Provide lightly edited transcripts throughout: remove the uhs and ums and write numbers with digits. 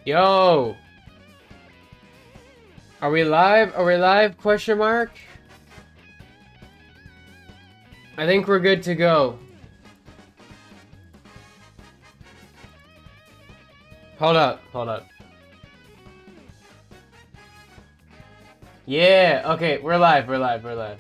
Yo! Are we live? Are we live? Question mark? I think we're good to go. Hold up, hold up. Yeah, okay, we're live, we're live, we're live.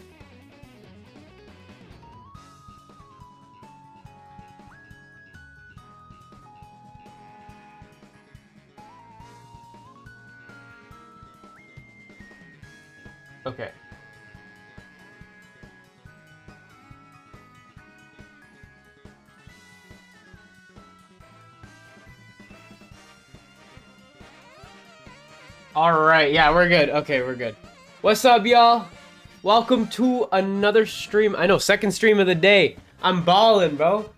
Okay. Alright, yeah, we're good. Okay, we're good. What's up, y'all? Welcome to another stream. I know, second stream of the day. I'm ballin', bro.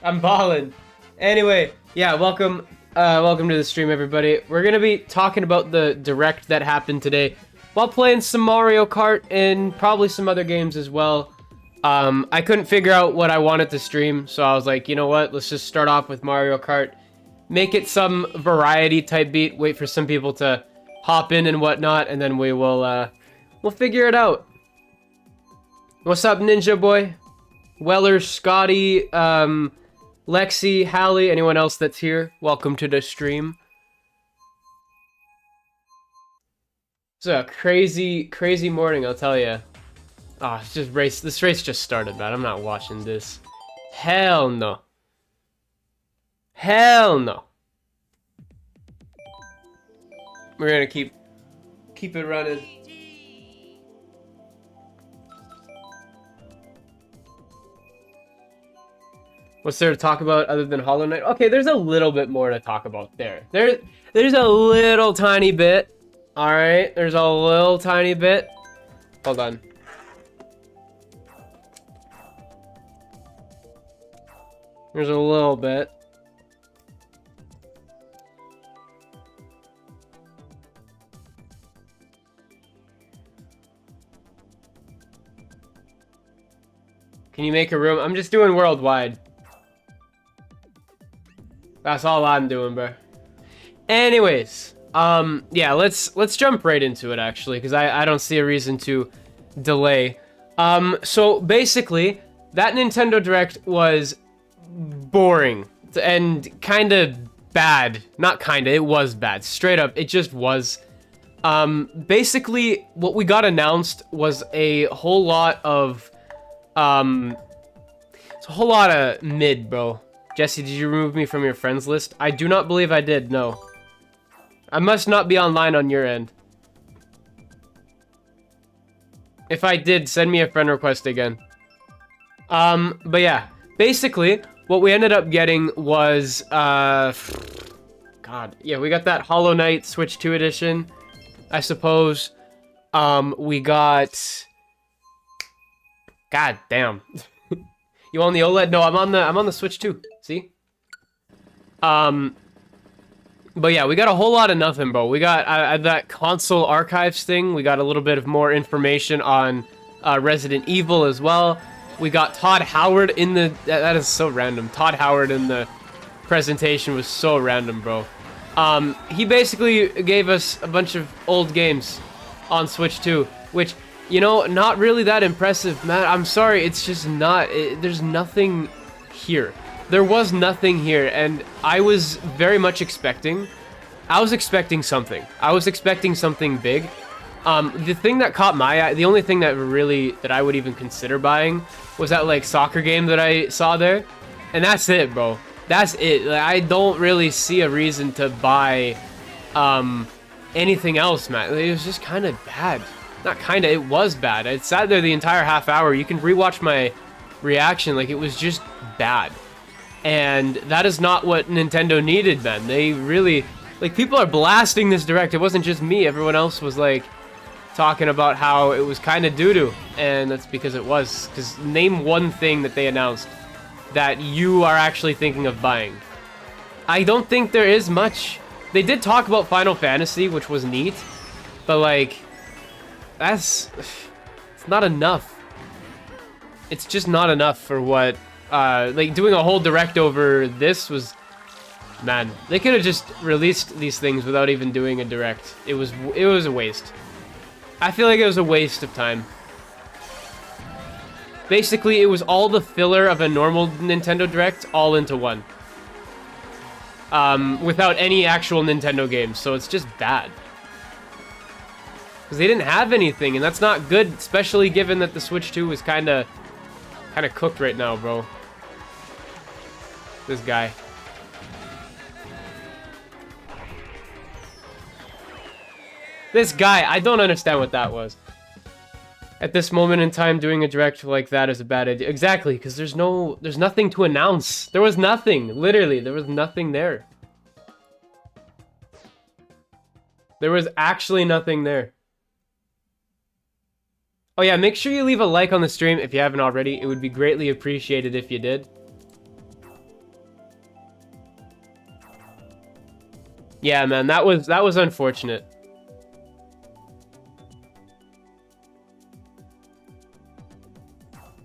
I'm ballin'. Anyway, yeah, welcome to the stream, everybody. We're gonna be talking about the direct that happened today while playing some Mario Kart and probably some other games as well. I couldn't figure out what I wanted to stream, so I was like, you know what? Let's just start off with Mario Kart. Make it some variety type beat. Wait for some people to hop in and whatnot, and then we'll figure it out. What's up, Ninja Boy? Weller, Scotty, Lexi, Hallie, anyone else that's here? Welcome to the stream. It's a crazy morning, I'll tell you. Ah, it's just race. This race just started, man. I'm not watching this. Hell no. Hell no. We're gonna keep it running. What's there to talk about other than Hollow Knight? Okay, there's a little bit more to talk about there. There's a little tiny bit. All right, there's a little tiny bit. Hold on. There's a little bit. Can you make a room? I'm just doing worldwide. That's all I'm doing, bro. Anyways, yeah, let's jump right into it actually, because I don't see a reason to delay. So basically, that Nintendo Direct was boring and kind of bad. Not kinda, it was bad. Straight up, it just was. Basically, what we got announced was a whole lot of it's a whole lot of mid, bro. Jesse, did you remove me from your friends list? I do not believe I did, no. I must not be online on your end. If I did, send me a friend request again. But yeah, basically, what we ended up getting was, God, yeah, we got that Hollow Knight Switch 2 edition, I suppose. We got... God damn. You on the OLED? No, I'm on the Switch 2. See? But yeah, we got a whole lot of nothing, bro. We got that console archives thing. We got a little bit of more information on Resident Evil as well. We got Todd Howard in the... That is so random. Todd Howard in the presentation was so random, bro. He basically gave us a bunch of old games on Switch 2, which, you know, not really that impressive, man. I'm sorry, it's just not... there's nothing here. There was nothing here, and I was very much expecting... I was expecting something. I was expecting something big. The thing that caught my eye, the only thing that really, that I would even consider buying was that, like, soccer game that I saw there. And that's it, bro. That's it. Like, I don't really see a reason to buy, anything else, man. It was just kind of bad. Not kind of, it was bad. I sat there the entire half hour. You can rewatch my reaction. Like, it was just bad. And that is not what Nintendo needed, man. They really, like, people are blasting this direct. It wasn't just me. Everyone else was, like, talking about how it was kind of doo-doo. And that's because it was. Because name one thing that they announced that you are actually thinking of buying. I don't think there is much. They did talk about Final Fantasy, which was neat. But, like, it's not enough. It's just not enough for what, like, doing a whole direct over this was Man, they could have just released these things without even doing a direct. It was a waste. I feel like it was a waste of time. Basically, it was all the filler of a normal Nintendo Direct all into one. Without any actual Nintendo games, so it's just bad. Because they didn't have anything, and that's not good, especially given that the Switch 2 is kind of cooked right now, bro. This guy. This guy, I don't understand what that was. At this moment in time, doing a direct like that is a bad idea. Exactly, because there's nothing to announce. There was nothing. Literally, there was nothing there. There was actually nothing there. Oh yeah, make sure you leave a like on the stream if you haven't already. It would be greatly appreciated if you did. Yeah, man, that was unfortunate.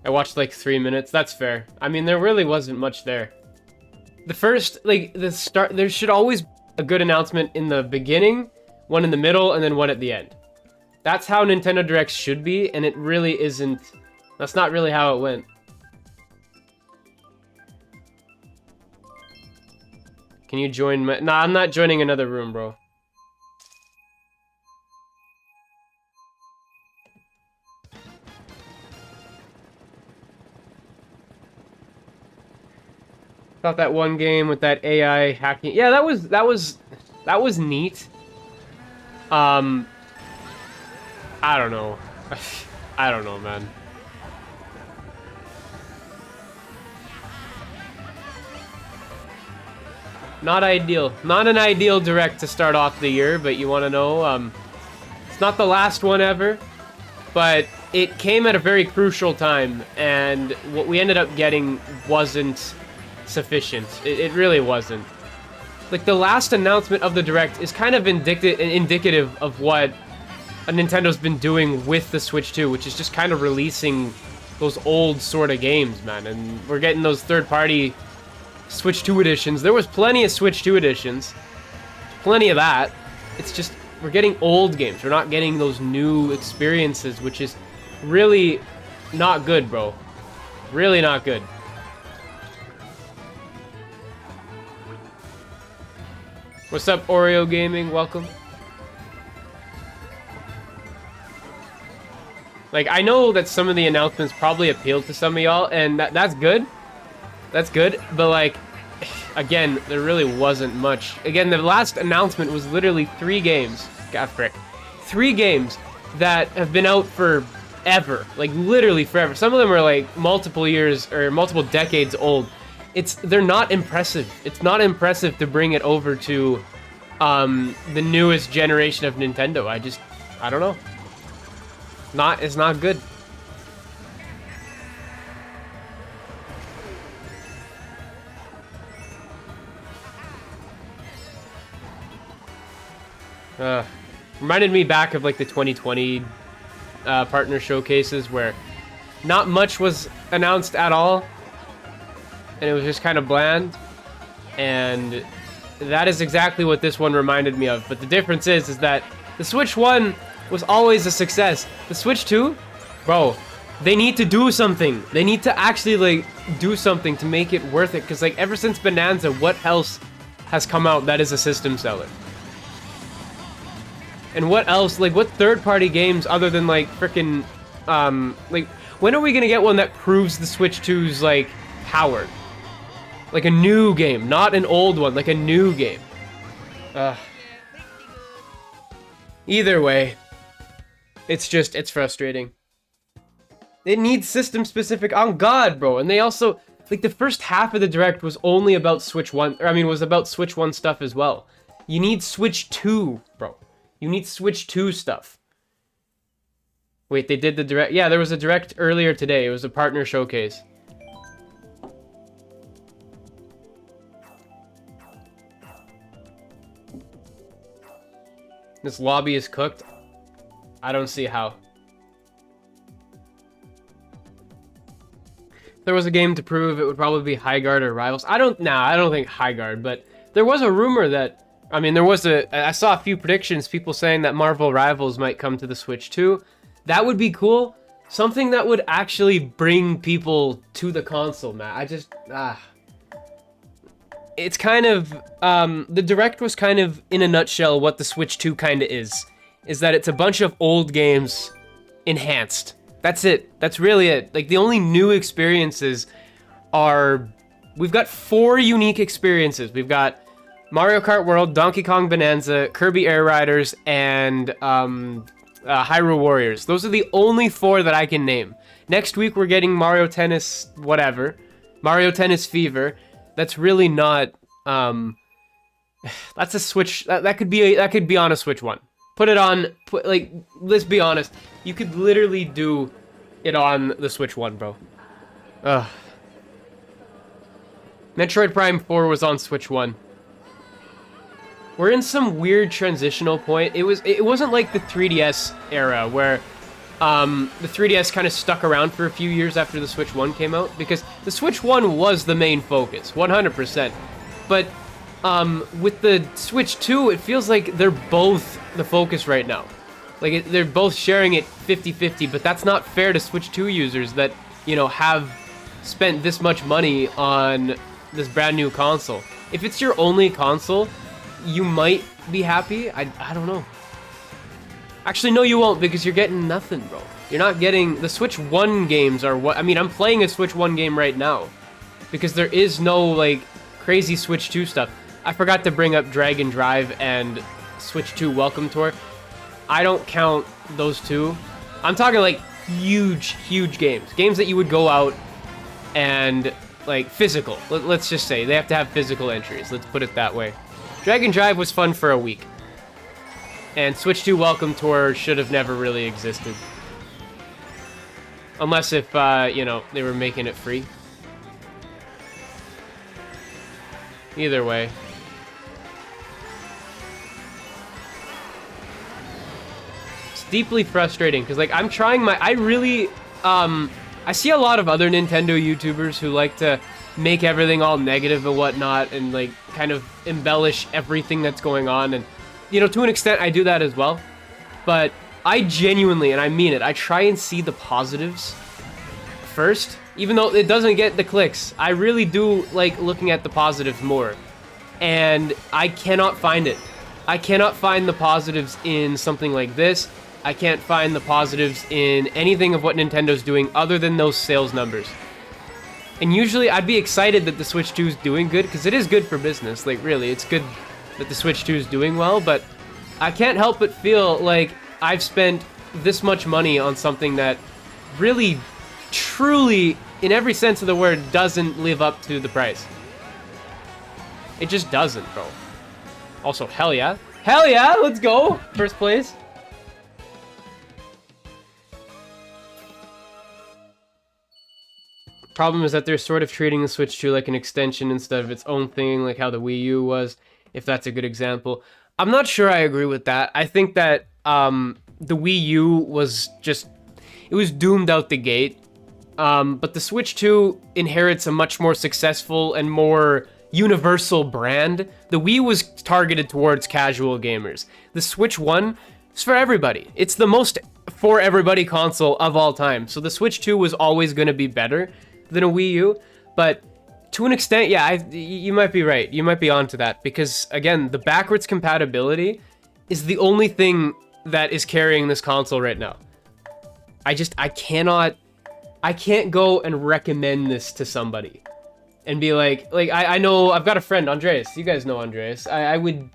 I watched like 3 minutes. That's fair. I mean, there really wasn't much there. The first, like, the start, there should always be a good announcement in the beginning, one in the middle, and then one at the end. That's how Nintendo Directs should be, and it really isn't. That's not really how it went. Can you join my... Nah, I'm not joining another room, bro. Thought that one game with that AI hacking. Yeah, that was neat. I don't know. I don't know, man. Not ideal. Not an ideal direct to start off the year, but you want to know, it's not the last one ever, but it came at a very crucial time, and what we ended up getting wasn't sufficient. It really wasn't. Like, the last announcement of the direct is kind of indicative of what Nintendo's been doing with the Switch 2, which is just kind of releasing those old sort of games, man. And we're getting those third-party Switch 2 editions. There was plenty of Switch 2 editions. Plenty of that. It's just, we're getting old games. We're not getting those new experiences, which is really not good, bro. Really not good. What's up, Oreo Gaming? Welcome. Like, I know that some of the announcements probably appealed to some of y'all, and that's good. That's good, but like, again, there really wasn't much. Again, the last announcement was literally 3 games. God frick. 3 games that have been out forever. Like, literally forever. Some of them are like multiple years or multiple decades old. They're not impressive. It's not impressive to bring it over to the newest generation of Nintendo. I don't know. It's not good. Reminded me back of like the 2020 partner showcases where not much was announced at all, and it was just kind of bland, and that is exactly what this one reminded me of. But the difference is that the Switch 1 was always a success. The Switch 2, bro, they need to do something. They need to actually like do something to make it worth it, because like ever since Bonanza, what else has come out that is a system seller? And what else, like what third-party games other than like frickin' like when are we gonna get one that proves the Switch 2's like power? Like a new game, not an old one, like a new game. Either way, it's frustrating. It needs system-specific, on God, bro. And they also, like the first half of the Direct was only about Switch 1, or I mean, was about Switch 1 stuff as well. You need Switch 2, bro. You need Switch 2 stuff. Wait, they did the Direct? Yeah, there was a Direct earlier today. It was a partner showcase. This lobby is cooked. I don't see how. If there was a game to prove, it would probably be Highguard or Rivals. I don't think Highguard, but There was a rumor that, I mean, I saw a few predictions, people saying that Marvel Rivals might come to the Switch too. That would be cool. Something that would actually bring people to the console, man. It's kind of, the Direct was kind of, in a nutshell, what the Switch 2 kind of is that it's a bunch of old games enhanced. That's it. That's really it. Like, the only new experiences are, we've got 4 unique experiences. We've got Mario Kart World, Donkey Kong Bonanza, Kirby Air Riders, and Hyrule Warriors. Those are the only 4 that I can name. Next week, we're getting Mario Tennis, whatever. Mario Tennis Fever. That's really not, that's a Switch, that could be on a Switch 1. Put it on, let's be honest, you could literally do it on the Switch 1, bro. Ugh. Metroid Prime 4 was on Switch 1. We're in some weird transitional point. It wasn't like the 3DS era where the 3DS kind of stuck around for a few years after the Switch 1 came out, because the Switch 1 was the main focus, 100%. But with the Switch 2, it feels like they're both the focus right now. Like, they're both sharing it 50-50, but that's not fair to Switch 2 users that, you know, have spent this much money on this brand new console. If it's your only console, you might be happy. I don't know. Actually, no, you won't, because you're getting nothing, bro. You're not getting... The Switch 1 games are what... I mean, I'm playing a Switch 1 game right now, because there is no, like, crazy Switch 2 stuff. I forgot to bring up Dragon Drive and Switch 2 Welcome Tour. I don't count those two. I'm talking, like, huge games. Games that you would go out and, like, physical. Let's just say. They have to have physical entries. Let's put it that way. Dragon Drive was fun for a week. And Switch 2 Welcome Tour should have never really existed. Unless if, you know, they were making it free. Either way. It's deeply frustrating, because, like, I'm trying my... I really, I see a lot of other Nintendo YouTubers who like to make everything all negative and whatnot, and, like, kind of embellish everything that's going on, and... You know, to an extent, I do that as well. But I genuinely, and I mean it, I try and see the positives first. Even though it doesn't get the clicks, I really do like looking at the positives more. And I cannot find it. I cannot find the positives in something like this. I can't find the positives in anything of what Nintendo's doing other than those sales numbers. And usually I'd be excited that the Switch 2 is doing good, because it is good for business. Like, really, it's good that the Switch 2 is doing well, but I can't help but feel like I've spent this much money on something that really, truly, in every sense of the word, doesn't live up to the price. It just doesn't, bro. Also, hell yeah. Hell yeah, let's go! First place. Problem is that they're sort of treating the Switch 2 like an extension instead of its own thing, like how the Wii U was. If that's a good example. I'm not sure I agree with that. I think that the Wii U was just... It was doomed out the gate. But the Switch 2 inherits a much more successful and more universal brand. The Wii was targeted towards casual gamers. The Switch 1 is for everybody. It's the most for everybody console of all time. So the Switch 2 was always going to be better than a Wii U. But... to an extent, yeah, you might be right. You might be onto that, because, again, the backwards compatibility is the only thing that is carrying this console right now. I can't go and recommend this to somebody and be like, I know, I've got a friend, Andreas. You guys know Andreas. I would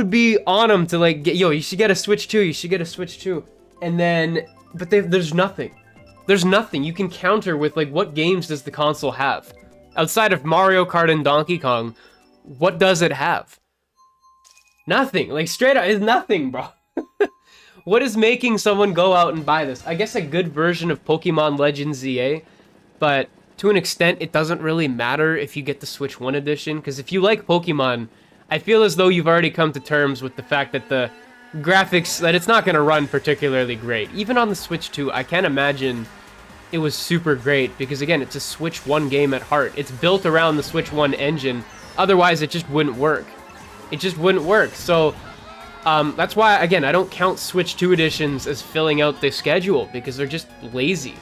be on him to, like, yo, you should get a Switch 2, you should get a Switch 2. And then, but there's nothing. There's nothing. You can counter with, like, what games does the console have? Outside of Mario Kart and Donkey Kong, what does it have? Nothing. Like, straight up, it's nothing, bro. What is making someone go out and buy this? I guess a good version of Pokemon Legends ZA, but to an extent, it doesn't really matter if you get the Switch 1 edition, because if you like Pokemon, I feel as though you've already come to terms with the fact that the graphics, that it's not going to run particularly great. Even on the Switch 2, I can't imagine it was super great, because again, it's a Switch 1 game at heart. It's built around the Switch 1 engine, Otherwise, it just wouldn't work. It just wouldn't work. So that's why, again, I don't count Switch 2 editions as filling out the schedule, because they're just lazy.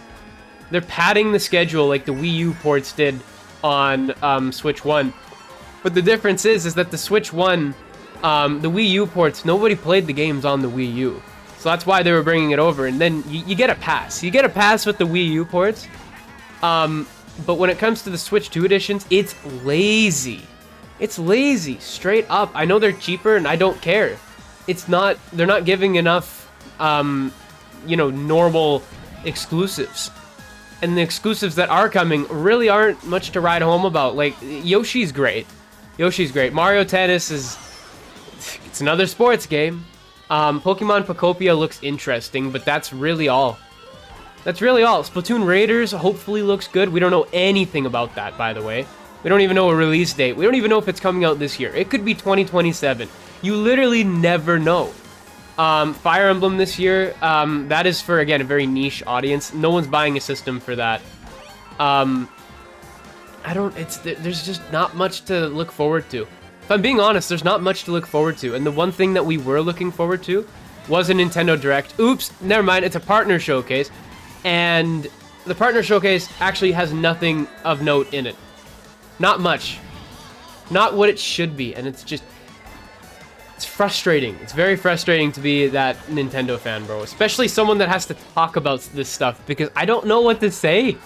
They're padding the schedule like the Wii U ports did on Switch 1. But the difference is that the Switch 1, the Wii U ports, nobody played the games on the Wii U. So that's why they were bringing it over. And then you get a pass. You get a pass with the Wii U ports. But when it comes to the Switch 2 editions, it's lazy. It's lazy, straight up. I know they're cheaper and I don't care. They're not giving enough, you know, normal exclusives. And the exclusives that are coming really aren't much to ride home about. Like, Yoshi's great. Yoshi's great. Mario Tennis it's another sports game. Pokemon Pocopia looks interesting, but that's really all. That's really all. Splatoon Raiders hopefully looks good. We don't know anything about that, by the way. We don't even know a release date. We don't even know if it's coming out this year. It could be 2027. You literally never know. Fire Emblem this year, that is for, again, a very niche audience. No one's buying a system for that. There's just not much to look forward to. If I'm being honest, there's not much to look forward to. And the one thing that we were looking forward to was a Nintendo Direct. Oops, never mind, it's a partner showcase. And the partner showcase actually has nothing of note in it. Not much. Not what it should be. And it's frustrating. It's very frustrating to be that Nintendo fan, bro. Especially someone that has to talk about this stuff, because I don't know what to say.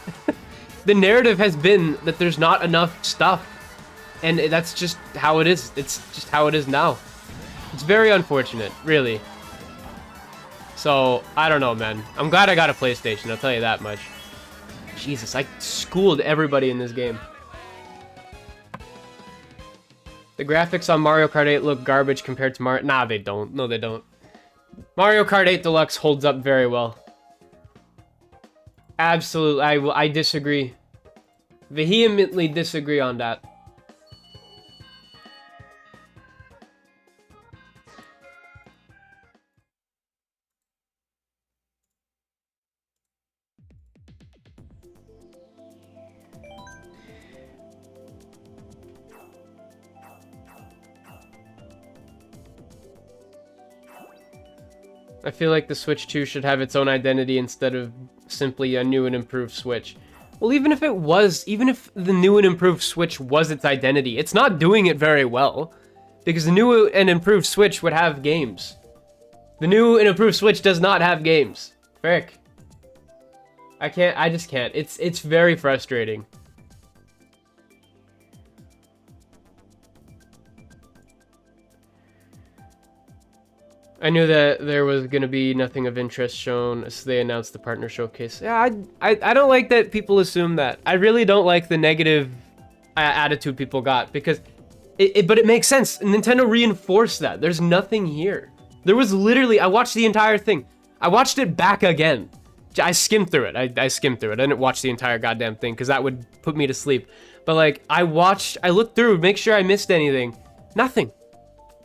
The narrative has been that there's not enough stuff. And that's just how it is. It's just how it is now. It's very unfortunate, really. So, I don't know, man. I'm glad I got a PlayStation, I'll tell you that much. Jesus, I schooled everybody in this game. The graphics on Mario Kart 8 look garbage compared to Mario... Nah, they don't. No, they don't. Mario Kart 8 Deluxe holds up very well. Absolutely. I disagree. Vehemently disagree on that. I feel like the Switch 2 should have its own identity instead of simply a new and improved Switch. Well, even if the new and improved Switch was its identity, it's not doing it very well. Because the new and improved Switch would have games. The new and improved Switch does not have games. Frick. I just can't. It's very frustrating. I knew that there was going to be nothing of interest shown as they announced the partner showcase. Yeah, I don't like that people assume that. I really don't like the negative attitude people got, because but it makes sense. Nintendo reinforced that. There's nothing here. There was literally, I watched the entire thing. I watched it back again. I skimmed through it. I skimmed through it. I didn't watch the entire goddamn thing because that would put me to sleep. But like, I looked through, make sure I missed anything. Nothing.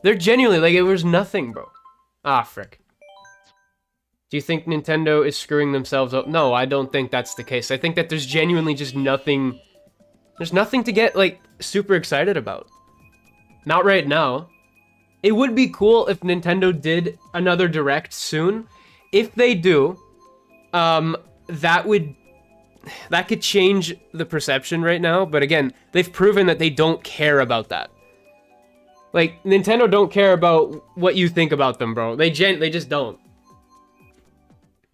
They're genuinely, like, it was nothing, bro. Ah, frick. Do you think Nintendo is screwing themselves up? No, I don't think that's the case. I think that there's genuinely just nothing... There's nothing to get, like, super excited about. Not right now. It would be cool if Nintendo did another Direct soon. If they do, that could change the perception right now. But again, they've proven that they don't care about that. Like, Nintendo don't care about what you think about them, bro. They just don't.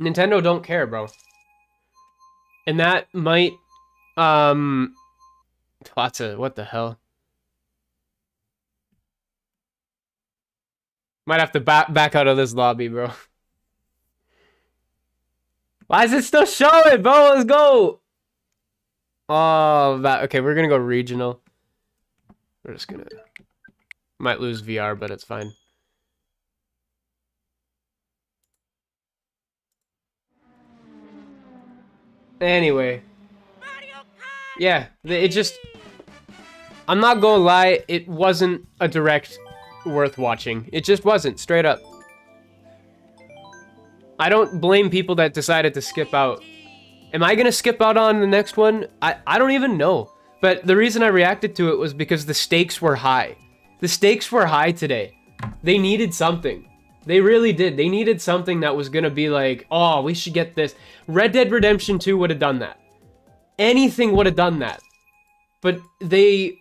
Nintendo don't care, bro. And that might, what the hell? Might have to back out of this lobby, bro. Why is it still showing, bro? Let's go. Oh, okay, we're gonna go regional. We're just gonna... Might lose VR, but it's fine. Anyway. Yeah, it just... I'm not gonna lie, it wasn't a Direct worth watching. It just wasn't, straight up. I don't blame people that decided to skip out. Am I gonna skip out on the next one? I don't even know. But the reason I reacted to it was because the stakes were high. The stakes were high today. They needed something. They really did. They needed something that was gonna be like, oh, we should get this. Red Dead Redemption 2 would have done that. Anything would have done that. But they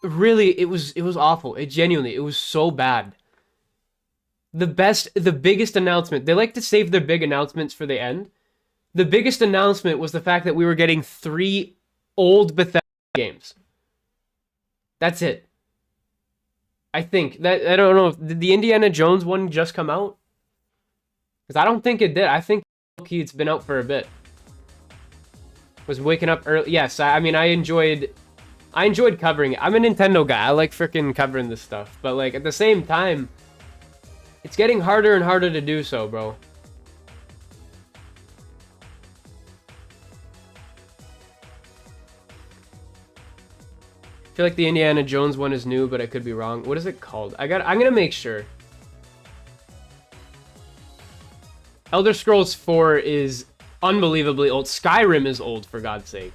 really, it was awful. It genuinely, it was so bad. The biggest announcement, they like to save their big announcements for the end. The biggest announcement was the fact that we were getting 3 old Bethesda games. That's it. I think that, I don't know, did the Indiana Jones one just come out? Because I don't think it did. I think it's been out for a bit. Was waking up early. Yes, I mean, I enjoyed covering it. I'm a Nintendo guy. I like freaking covering this stuff. But like at the same time, it's getting harder and harder to do so, bro. I feel like the Indiana Jones one is new, but I could be wrong. What is it called? I'm gonna make sure. Elder Scrolls 4 is unbelievably old. Skyrim is old, for God's sake.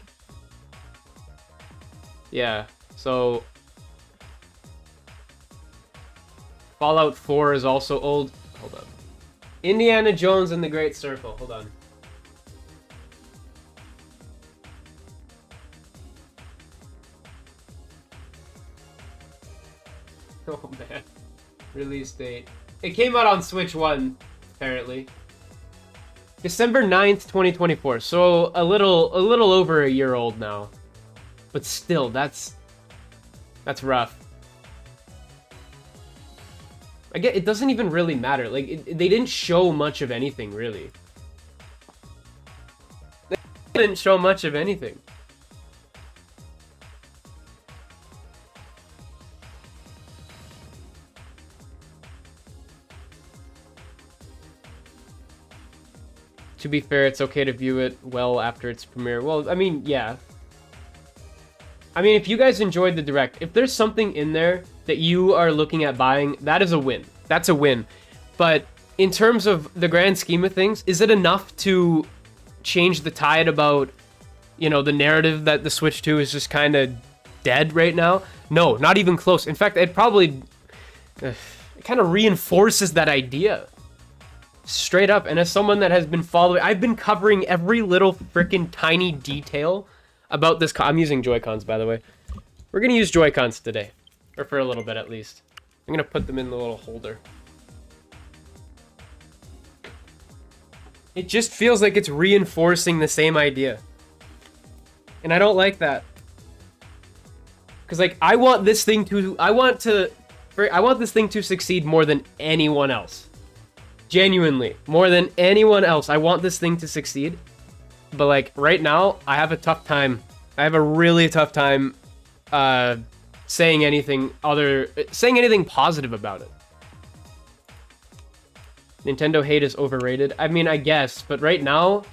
Yeah, so Fallout 4 is also old. Hold on. Indiana Jones and the Great Circle. Hold on. Oh man. Release date. It came out on Switch 1, apparently. December 9th, 2024. So a little over a year old now. But still, that's rough. I get it doesn't even really matter. Like they didn't show much of anything, really. They didn't show much of anything. To be fair, it's okay to view it well after its premiere. Well, I mean, yeah. I mean, if you guys enjoyed the Direct, if there's something in there that you are looking at buying, that is a win. That's a win. But in terms of the grand scheme of things, is it enough to change the tide about, you know, the narrative that the Switch 2 is just kind of dead right now? No, not even close. In fact, it probably it kind of reinforces that idea. Straight up. And as someone that has been following, I've been covering every little freaking tiny detail about this. I'm using Joy-Cons, by the way. We're going to use Joy-Cons today. Or for a little bit, at least. I'm going to put them in the little holder. It just feels like it's reinforcing the same idea. And I don't like that. Because, like, I want this thing to succeed more than anyone else. Genuinely. More than anyone else. I want this thing to succeed. But, like, right now, I have a tough time. I have a really tough time saying anything positive about it. Nintendo hate is overrated. I mean, I guess, but right now,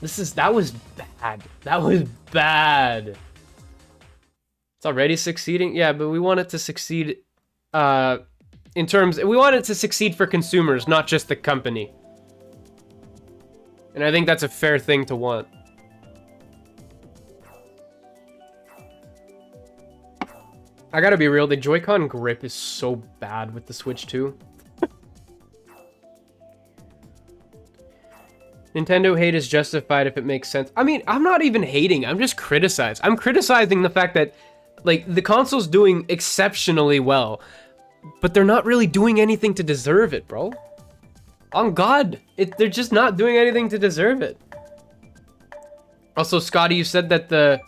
that was bad. That was bad. It's already succeeding? Yeah, but we want it to succeed we want it to succeed for consumers, not just the company. And I think that's a fair thing to want. I gotta be real, the Joy-Con grip is so bad with the Switch 2. Nintendo hate is justified if it makes sense. I mean, I'm not even hating, I'm just criticizing. I'm criticizing the fact that, like, the console's doing exceptionally well, but they're not really doing anything to deserve it, bro. On God, they're just not doing anything to deserve it. Also, Scotty, you said that the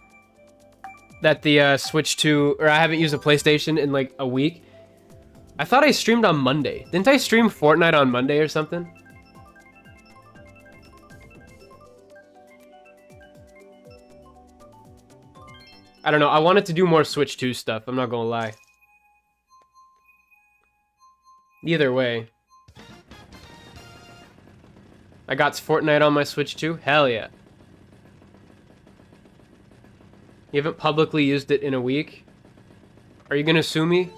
Switch 2, or I haven't used a PlayStation in like a week. I thought I streamed on Monday. Didn't I stream Fortnite on Monday or something? I don't know. I wanted to do more Switch 2 stuff. I'm not gonna lie. Either way. I got Fortnite on my Switch 2? Hell yeah. You haven't publicly used it in a week? Are you gonna sue me?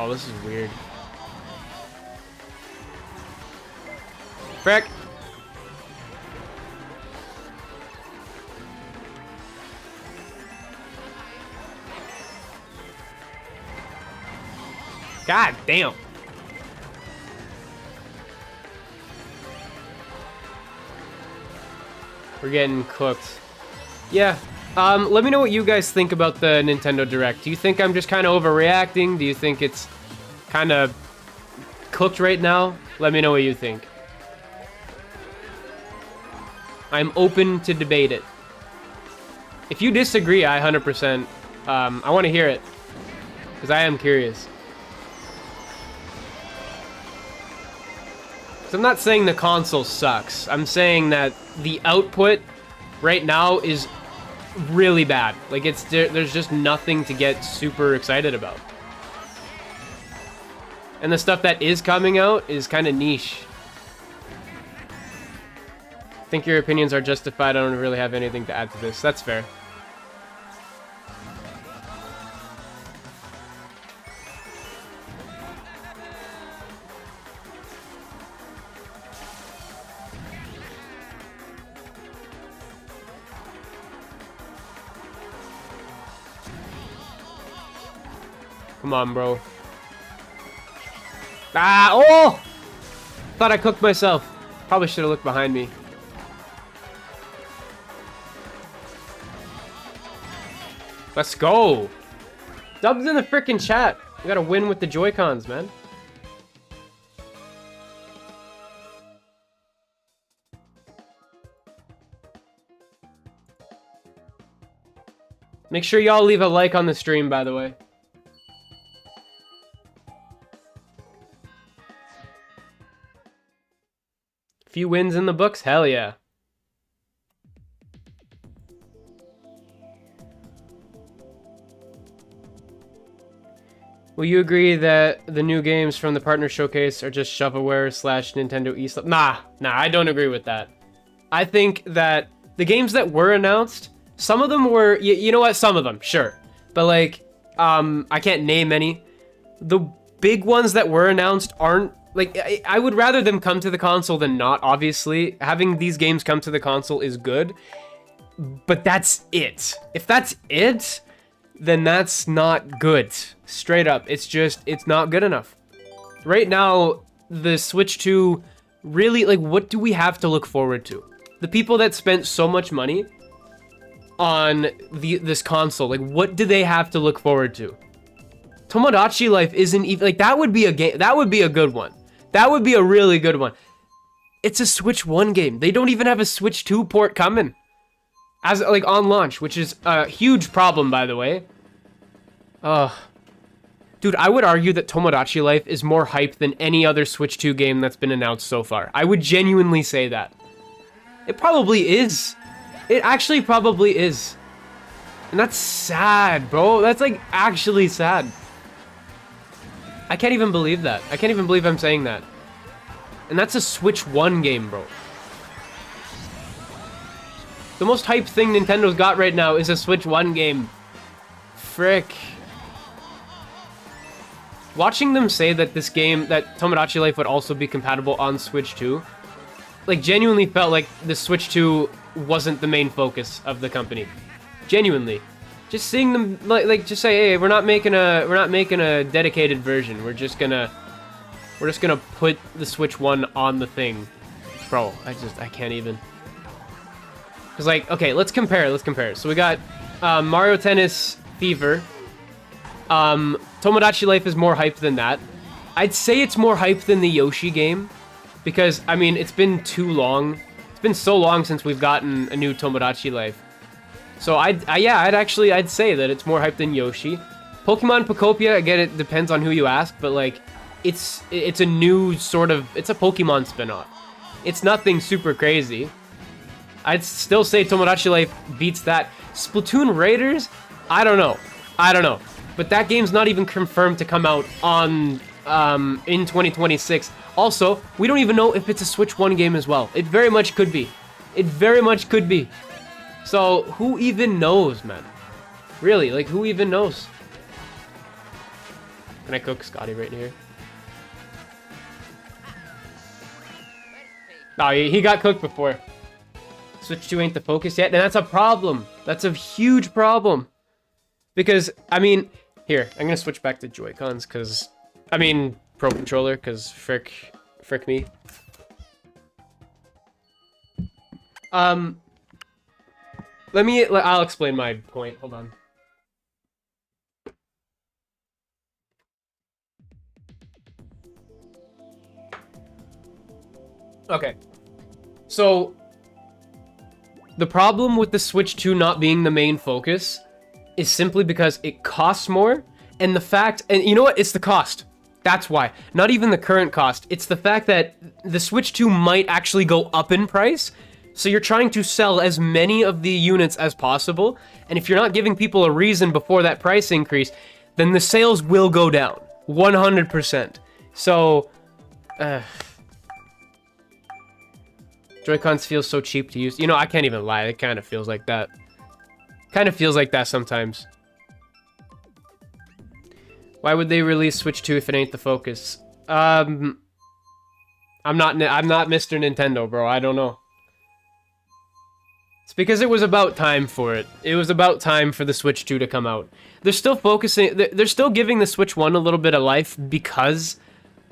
Oh, this is weird. Frick. God damn. We're getting cooked. Yeah. Let me know what you guys think about the Nintendo Direct. Do you think I'm just kind of overreacting? Do you think it's kind of cooked right now? Let me know what you think. I'm open to debate it. If you disagree, I 100%, I want to hear it. Because I am curious. So I'm not saying the console sucks. I'm saying that the output right now is really bad. Like, there's just nothing to get super excited about. And the stuff that is coming out is kind of niche. I think your opinions are justified. I don't really have anything to add to this. That's fair. Come on, bro. Ah, oh! Thought I cooked myself. Probably should have looked behind me. Let's go. Dubs in the frickin' chat. We gotta win with the Joy-Cons, man. Make sure y'all leave a like on the stream, by the way. Few wins in the books? Hell yeah. Will you agree that the new games from the partner showcase are just shovelware / Nintendo eSlop? Nah, I don't agree with that. I think that the games that were announced, some of them were, you know what, some of them, sure. But like, I can't name any. The big ones that were announced aren't, like, I would rather them come to the console than not, obviously. Having these games come to the console is good, but that's it. If that's it, then that's not good. Straight up, it's not good enough. Right now, the Switch 2, really, like, what do we have to look forward to? The people that spent so much money on this console, like, what do they have to look forward to? Tomodachi Life isn't even, like, that would be a game, that would be a good one. That would be a really good one. It's a Switch 1 game. They don't even have a Switch 2 port coming. As, like, on launch, which is a huge problem, by the way. Dude, I would argue that Tomodachi Life is more hype than any other Switch 2 game that's been announced so far. I would genuinely say that. It probably is. It actually probably is. And that's sad, bro. That's, like, actually sad. I can't even believe that. I can't even believe I'm saying that. And that's a Switch 1 game, bro. The most hyped thing Nintendo's got right now is a Switch 1 game. Frick. Watching them say that this game, that Tomodachi Life would also be compatible on Switch 2, like, genuinely felt like the Switch 2 wasn't the main focus of the company. Genuinely. Just seeing them, like just say, hey, we're not making a dedicated version. We're just gonna put the Switch 1 on the thing. Bro, I can't even. Cause, like, okay, let's compare. So we got Mario Tennis Fever. Tomodachi Life is more hyped than that. I'd say it's more hyped than the Yoshi game, because, I mean, it's been too long. It's been so long since we've gotten a new Tomodachi Life. So I'd say that it's more hyped than Yoshi. Pokemon Pokopia, again, it depends on who you ask, but, like, it's a new sort of, it's a Pokemon spin-off. It's nothing super crazy. I'd still say Tomodachi Life beats that. Splatoon Raiders? I don't know. But that game's not even confirmed to come out on in 2026. Also, we don't even know if it's a Switch 1 game as well. It very much could be. So, who even knows, man? Really, like, who even knows? Can I cook Scotty right here? Oh, he got cooked before. Switch 2 ain't the focus yet, and that's a problem. That's a huge problem. Because, I mean, here, I'm gonna switch back to Joy-Cons, because, I mean, Pro Controller, because frick me. I'll explain my point, hold on. Okay, so the problem with the Switch 2 not being the main focus is simply because it costs more, and the fact, and you know what, it's the cost. That's why. Not even the current cost. It's the fact that the Switch 2 might actually go up in price, so you're trying to sell as many of the units as possible, and if you're not giving people a reason before that price increase, then the sales will go down. 100%. So, Joy-Cons feel so cheap to use. You know, I can't even lie. It kind of feels like that. Kind of feels like that sometimes. Why would they release Switch 2 if it ain't the focus? I'm not Mr. Nintendo, bro. I don't know. It's because it was about time for it. It was about time for the Switch 2 to come out. They're still focusing... They're still giving the Switch 1 a little bit of life because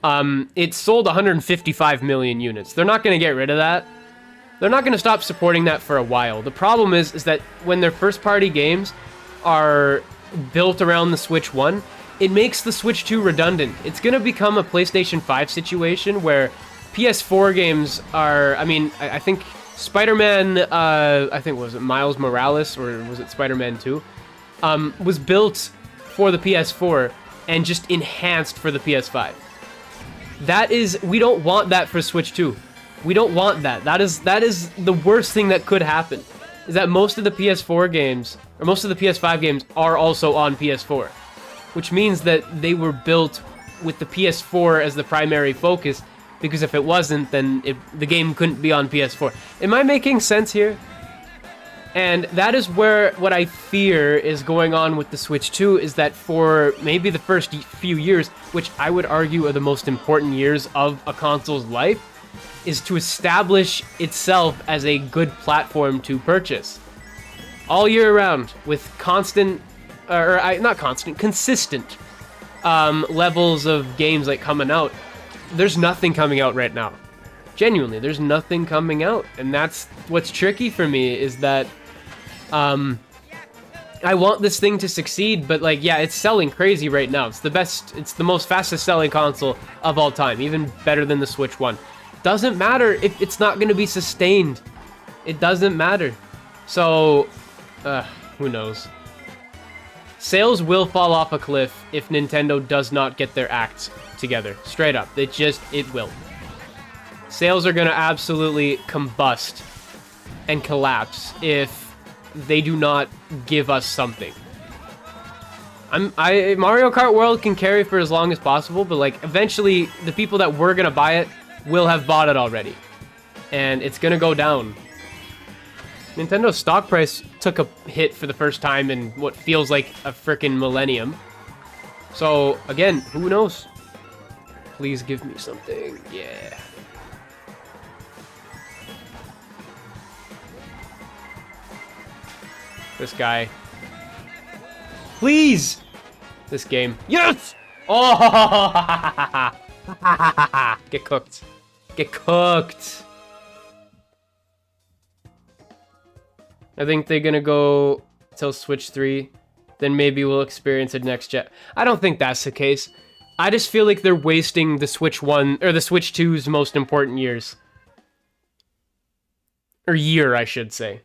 it sold 155 million units. They're not going to get rid of that. They're not going to stop supporting that for a while. The problem is that when their first-party games are built around the Switch 1, it makes the Switch 2 redundant. It's going to become a PlayStation 5 situation where PS4 games are... I mean, I think Spider-Man... I think, was it Miles Morales, or was it Spider-Man 2? Was built for the PS4 and just enhanced for the PS5. That is... We don't want that for Switch 2. We don't want that. That is the worst thing that could happen. Is that most of the PS4 games, or most of the PS5 games, are also on PS4. Which means that they were built with the PS4 as the primary focus, because if it wasn't, then the game couldn't be on PS4. Am I making sense here? And that is where what I fear is going on with the Switch 2, is that for maybe the first few years, which I would argue are the most important years of a console's life, is to establish itself as a good platform to purchase. All year round, with consistent levels of games like coming out. There's nothing coming out right now. Genuinely, there's nothing coming out. And that's what's tricky for me, is that I want this thing to succeed, but like, yeah, it's selling crazy right now. It's the best, it's the most fastest selling console of all time, even better than the Switch 1. Doesn't matter if it's not going to be sustained. It doesn't matter. So, who knows? Sales will fall off a cliff if Nintendo does not get their act together. Straight up. It will. Sales are going to absolutely combust and collapse if they do not give us something. Mario Kart World can carry for as long as possible, but like eventually the people that were going to buy it will have bought it already. And it's going to go down. Nintendo's stock price took a hit for the first time in what feels like a frickin' millennium. So, again, who knows? Please give me something. Yeah. This guy. Please! This game. Yes! Oh! Get cooked. Get cooked. I think they're gonna go till Switch 3. Then maybe we'll experience it next gen. I don't think that's the case. I just feel like they're wasting the Switch 1, or the Switch 2's most important years. Or year, I should say.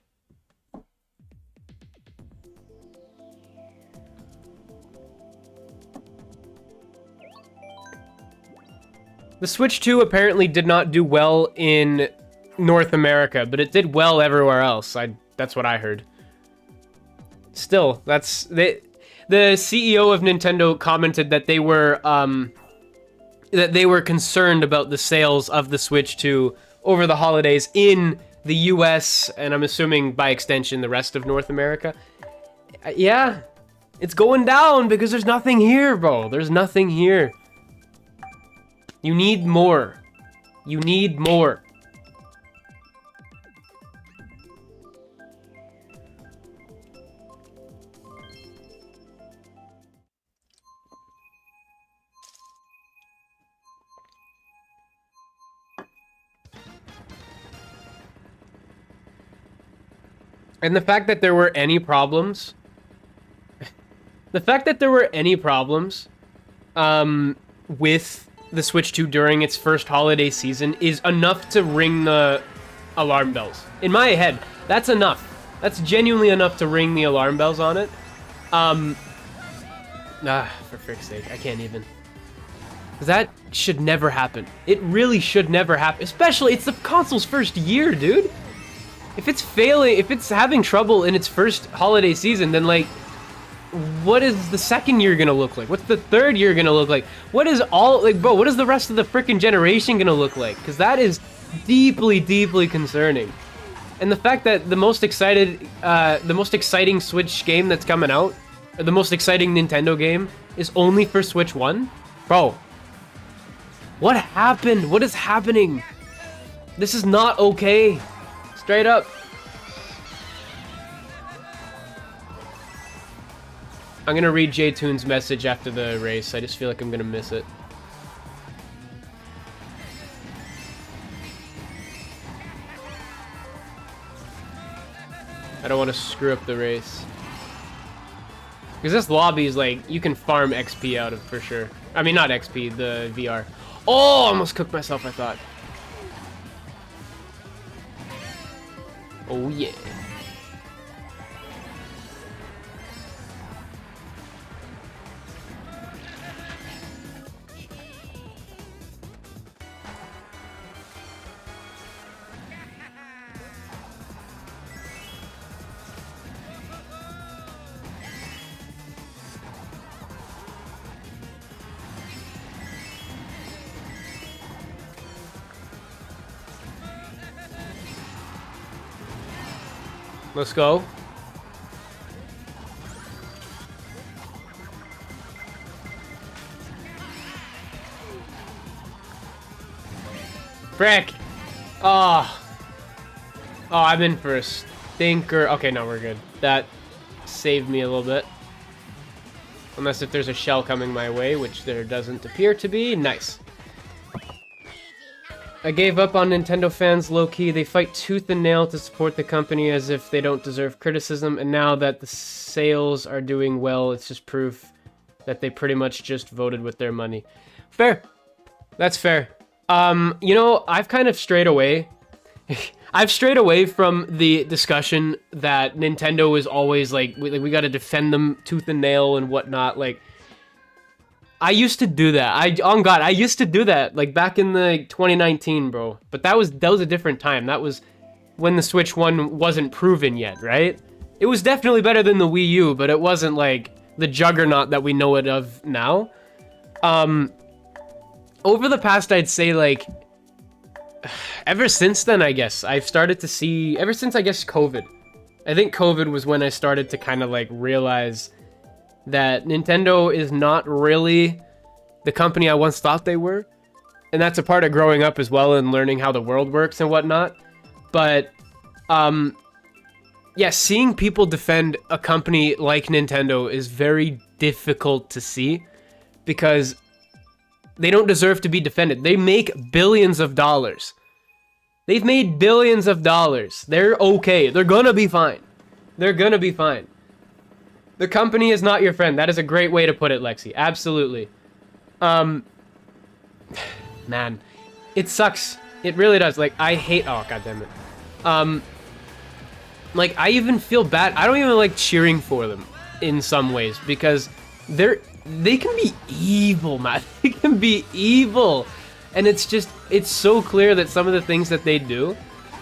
The Switch 2 apparently did not do well in North America, but it did well everywhere else. That's what I heard. Still, that's... The CEO of Nintendo commented that they were concerned about the sales of the Switch 2 over the holidays in the US, and I'm assuming by extension the rest of North America. Yeah, It's going down because there's nothing here, bro. There's nothing here. You need more. You need more. And the fact that there were any problems, with the Switch 2 during its first holiday season is enough to ring the alarm bells. In my head, that's enough. That's genuinely enough to ring the alarm bells on it. For frick's sake, I can't even. That should never happen. It really should never happen. Especially, it's the console's first year, dude. If it's failing, if it's having trouble in its first holiday season, then like, what is the second year gonna look like? What's the third year gonna look like? What is bro, what is the rest of the freaking generation gonna look like? Because that is deeply, deeply concerning. And the fact that the most exciting Switch game that's coming out, or the most exciting Nintendo game, is only for Switch 1? Bro, what happened? What is happening? This is not okay. Straight up. I'm gonna read J-Tune's message after the race. I just feel like I'm gonna miss it. I don't want to screw up the race. Because this lobby is like, you can farm XP out of for sure. I mean, not XP, the VR. Oh, almost cooked myself, I thought. Oh, yeah. Let's go. Frick! Oh. Oh, I'm in for a stinker. Okay, no, we're good. That saved me a little bit. Unless if there's a shell coming my way, which there doesn't appear to be. Nice. I gave up on Nintendo fans low-key. They fight tooth and nail to support the company as if they don't deserve criticism, and now that the sales are doing well, it's just proof that they pretty much just voted with their money. Fair. That's fair. You know, I've kind of strayed away. I've strayed away from the discussion that Nintendo is always like we gotta defend them tooth and nail and whatnot. Like, I used to do that. On God, I used to do that, like back in the 2019, bro. But that was a different time. That was when the Switch 1 wasn't proven yet, right? It was definitely better than the Wii U, but it wasn't like the juggernaut that we know it of now. Over the past, I'd say like, ever since then, I guess, I've started to see, ever since I guess COVID. I think COVID was when I started to kind of like realize that Nintendo is not really the company I once thought they were. And that's a part of growing up as well and learning how the world works and whatnot. But, yeah, seeing people defend a company like Nintendo is very difficult to see because they don't deserve to be defended. They make billions of dollars. They've made billions of dollars. They're okay. They're gonna be fine. They're gonna be fine. The company is not your friend. That is a great way to put it, Lexi. Absolutely. Man, it sucks. It really does. Like, I hate... Oh, goddammit. Like, I even feel bad. I don't even like cheering for them in some ways because they can be evil, man. They can be evil. And it's just... It's so clear that some of the things that they do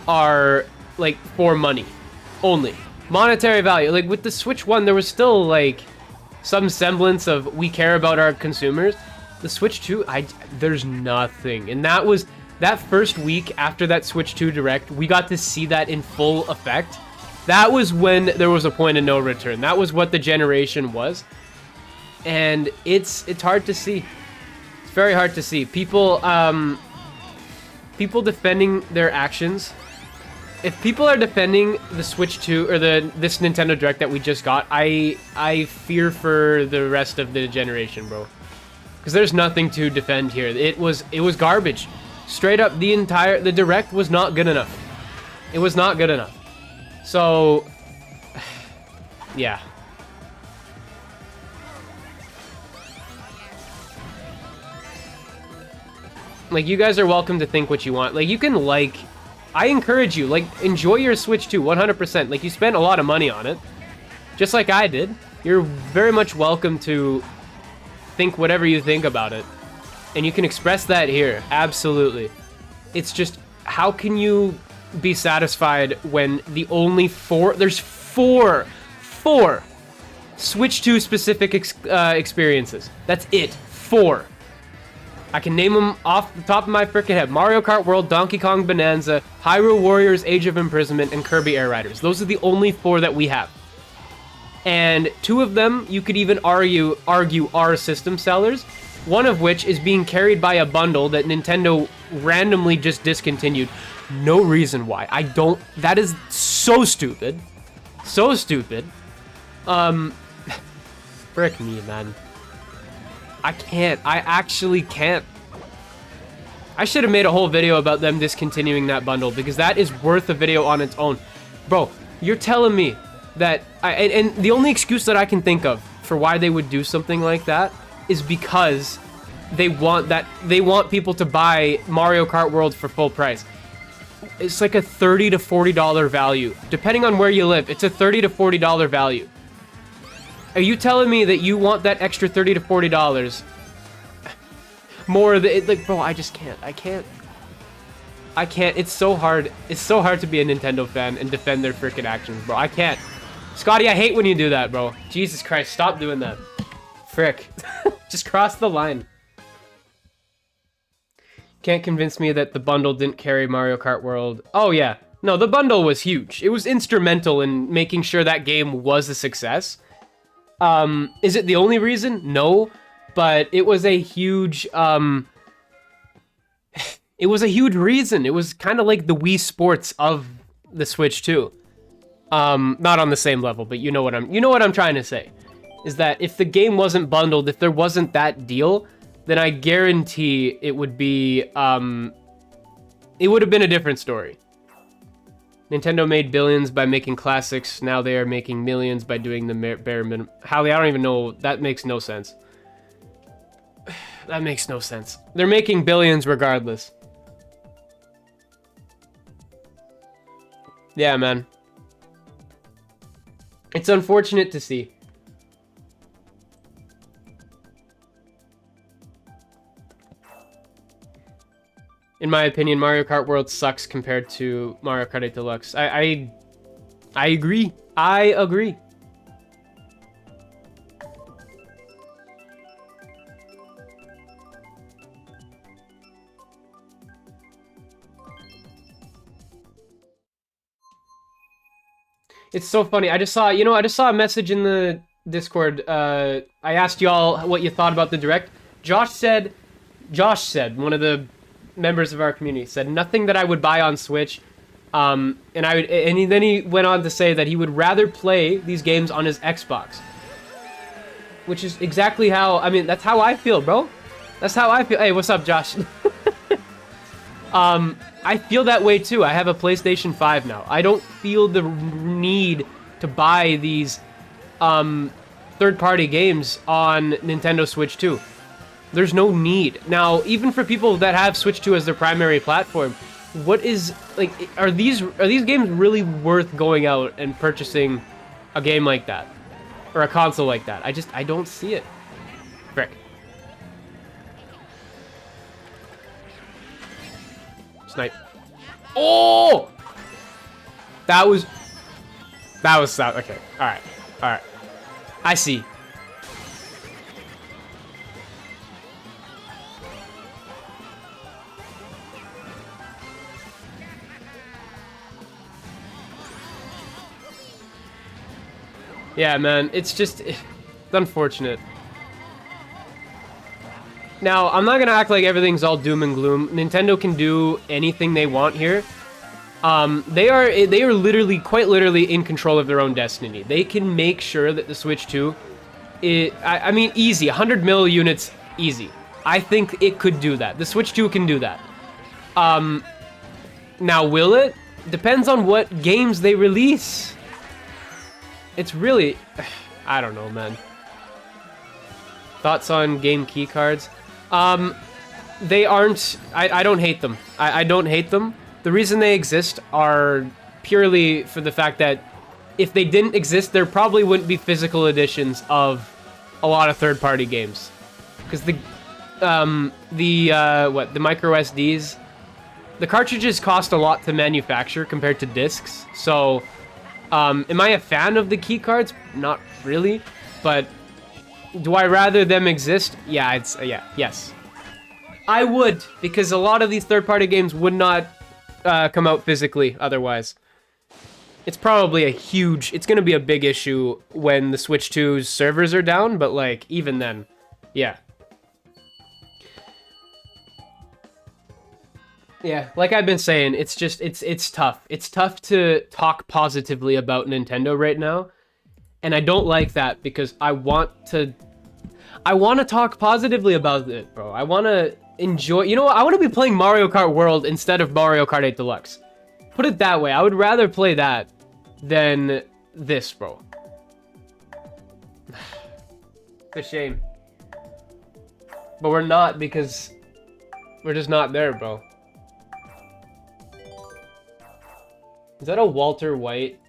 are, like, for money only. Monetary value. Like with the Switch 1, there was still like some semblance of we care about our consumers. The Switch 2, there's nothing. And that was that first week after that Switch 2 Direct, we got to see that in full effect. That was when there was a point of no return. That was what the generation was. And it's hard to see. It's very hard to see. People defending their actions. If people are defending the Switch 2 or this Nintendo Direct that we just got, I fear for the rest of the generation, bro. Because there's nothing to defend here. It was garbage. Straight up, the Direct was not good enough. It was not good enough. So, yeah. Like, you guys are welcome to think what you want. Like, you can, like... I encourage you, like, enjoy your Switch 2, 100%. Like, you spent a lot of money on it. Just like I did. You're very much welcome to think whatever you think about it. And you can express that here. Absolutely. It's just, how can you be satisfied when the only there's four Switch 2 specific experiences. That's it. 4. I can name them off the top of my frickin' head. Mario Kart World, Donkey Kong Bonanza, Hyrule Warriors Age of Imprisonment, and Kirby Air Riders. Those are the only 4 that we have. And 2 of them, you could even argue are system sellers. One of which is being carried by a bundle that Nintendo randomly just discontinued. No reason why. That is so stupid. So stupid. Frick me, man. I can't. I actually can't. I should have made a whole video about them discontinuing that bundle because that is worth a video on its own. Bro, you're telling me that... And the only excuse that I can think of for why they would do something like that is because they want people to buy Mario Kart World for full price. It's like a $30 to $40 value. Depending on where you live, it's a $30 to $40 value. Are you telling me that you want that extra $30 to $40 more than, like, bro, I just can't. I can't. It's so hard. It's so hard to be a Nintendo fan and defend their freaking actions, bro. I can't. Scotty, I hate when you do that, bro. Jesus Christ, stop doing that. Frick. Just cross the line. Can't convince me that the bundle didn't carry Mario Kart World. Oh, yeah. No, the bundle was huge. It was instrumental in making sure that game was a success. Is it the only reason? No, but it was a huge, it was a huge reason. It was kind of like the Wii Sports of the Switch 2. Not on the same level, but you know what I'm trying to say. Is that if the game wasn't bundled, if there wasn't that deal, then I guarantee it would be, it would have been a different story. Nintendo made billions by making classics. Now they are making millions by doing the bare minimum. Hallie, I don't even know. That makes no sense. That makes no sense. They're making billions regardless. Yeah, man. It's unfortunate to see. In my opinion, Mario Kart World sucks compared to Mario Kart 8 Deluxe. I agree. I agree. It's so funny. I just saw a message in the Discord. I asked y'all what you thought about the Direct. Josh said, one of the members of our community said, nothing that I would buy on Switch. Then he went on to say that he would rather play these games on his Xbox. Which is exactly how, I mean, that's how I feel, bro. That's how I feel. Hey, what's up, Josh? I feel that way too. I have a PlayStation 5 now. I don't feel the need to buy these third-party games on Nintendo Switch 2. There's no need. Now, even for people that have Switch 2 as their primary platform, what is, like, are these games really worth going out and purchasing a game like that? Or a console like that? I don't see it. Frick. Snipe. Oh! That was okay. Alright. Alright. I see. Yeah, man, it's just... It's unfortunate. Now, I'm not gonna act like everything's all doom and gloom. Nintendo can do anything they want here. They are literally, quite literally, in control of their own destiny. They can make sure that the Switch 2... I mean, easy. 100 mil units, easy. I think it could do that. The Switch 2 can do that. Now, will it? Depends on what games they release. It's really... I don't know, man. Thoughts on game key cards? They aren't... I don't hate them. I don't hate them. The reason they exist are purely for the fact that if they didn't exist, there probably wouldn't be physical editions of a lot of third-party games. Because the micro SDs... The cartridges cost a lot to manufacture compared to discs, so... am I a fan of the key cards? Not really, but... Do I rather them exist? Yeah, yes. I would, because a lot of these third-party games would not come out physically otherwise. It's probably it's gonna be a big issue when the Switch 2's servers are down, but like, even then, yeah. Yeah, like I've been saying, it's just, it's tough. It's tough to talk positively about Nintendo right now. And I don't like that because I want to talk positively about it, bro. I want to enjoy, you know what? I want to be playing Mario Kart World instead of Mario Kart 8 Deluxe. Put it that way. I would rather play that than this, bro. It's a shame. But we're not because we're just not there, bro. Is that a Walter White?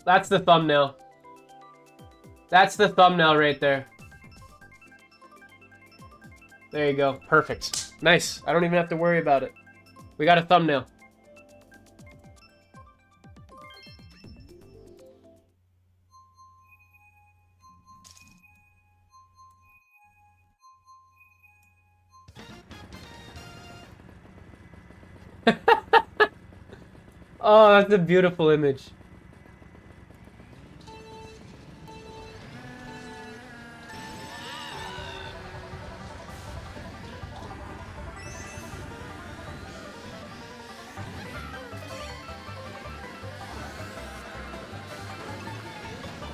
That's the thumbnail. That's the thumbnail right there. There you go. Perfect. Nice. I don't even have to worry about it. We got a thumbnail. Oh, that's a beautiful image.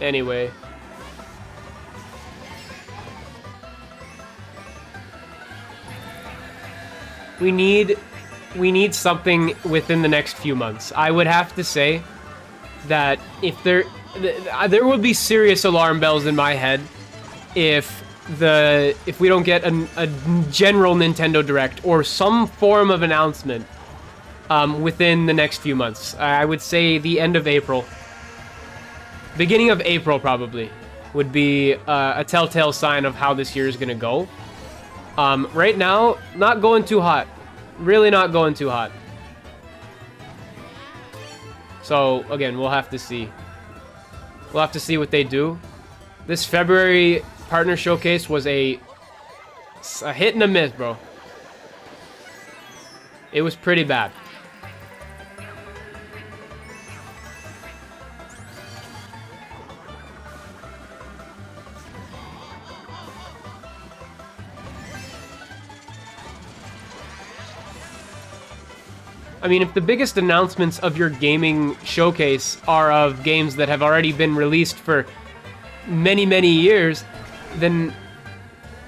Anyway. We need something within the next few months. I would have to say that if there would be serious alarm bells in my head if we don't get a general Nintendo Direct or some form of announcement within the next few months. I would say the end of April. Beginning of April, probably, would be a telltale sign of how this year is going to go. Right now, not going too hot. Really not going too hot. So, again, we'll have to see. We'll have to see what they do. This February partner showcase was a hit and a miss, bro. It was pretty bad. I mean, if the biggest announcements of your gaming showcase are of games that have already been released for many, many years, then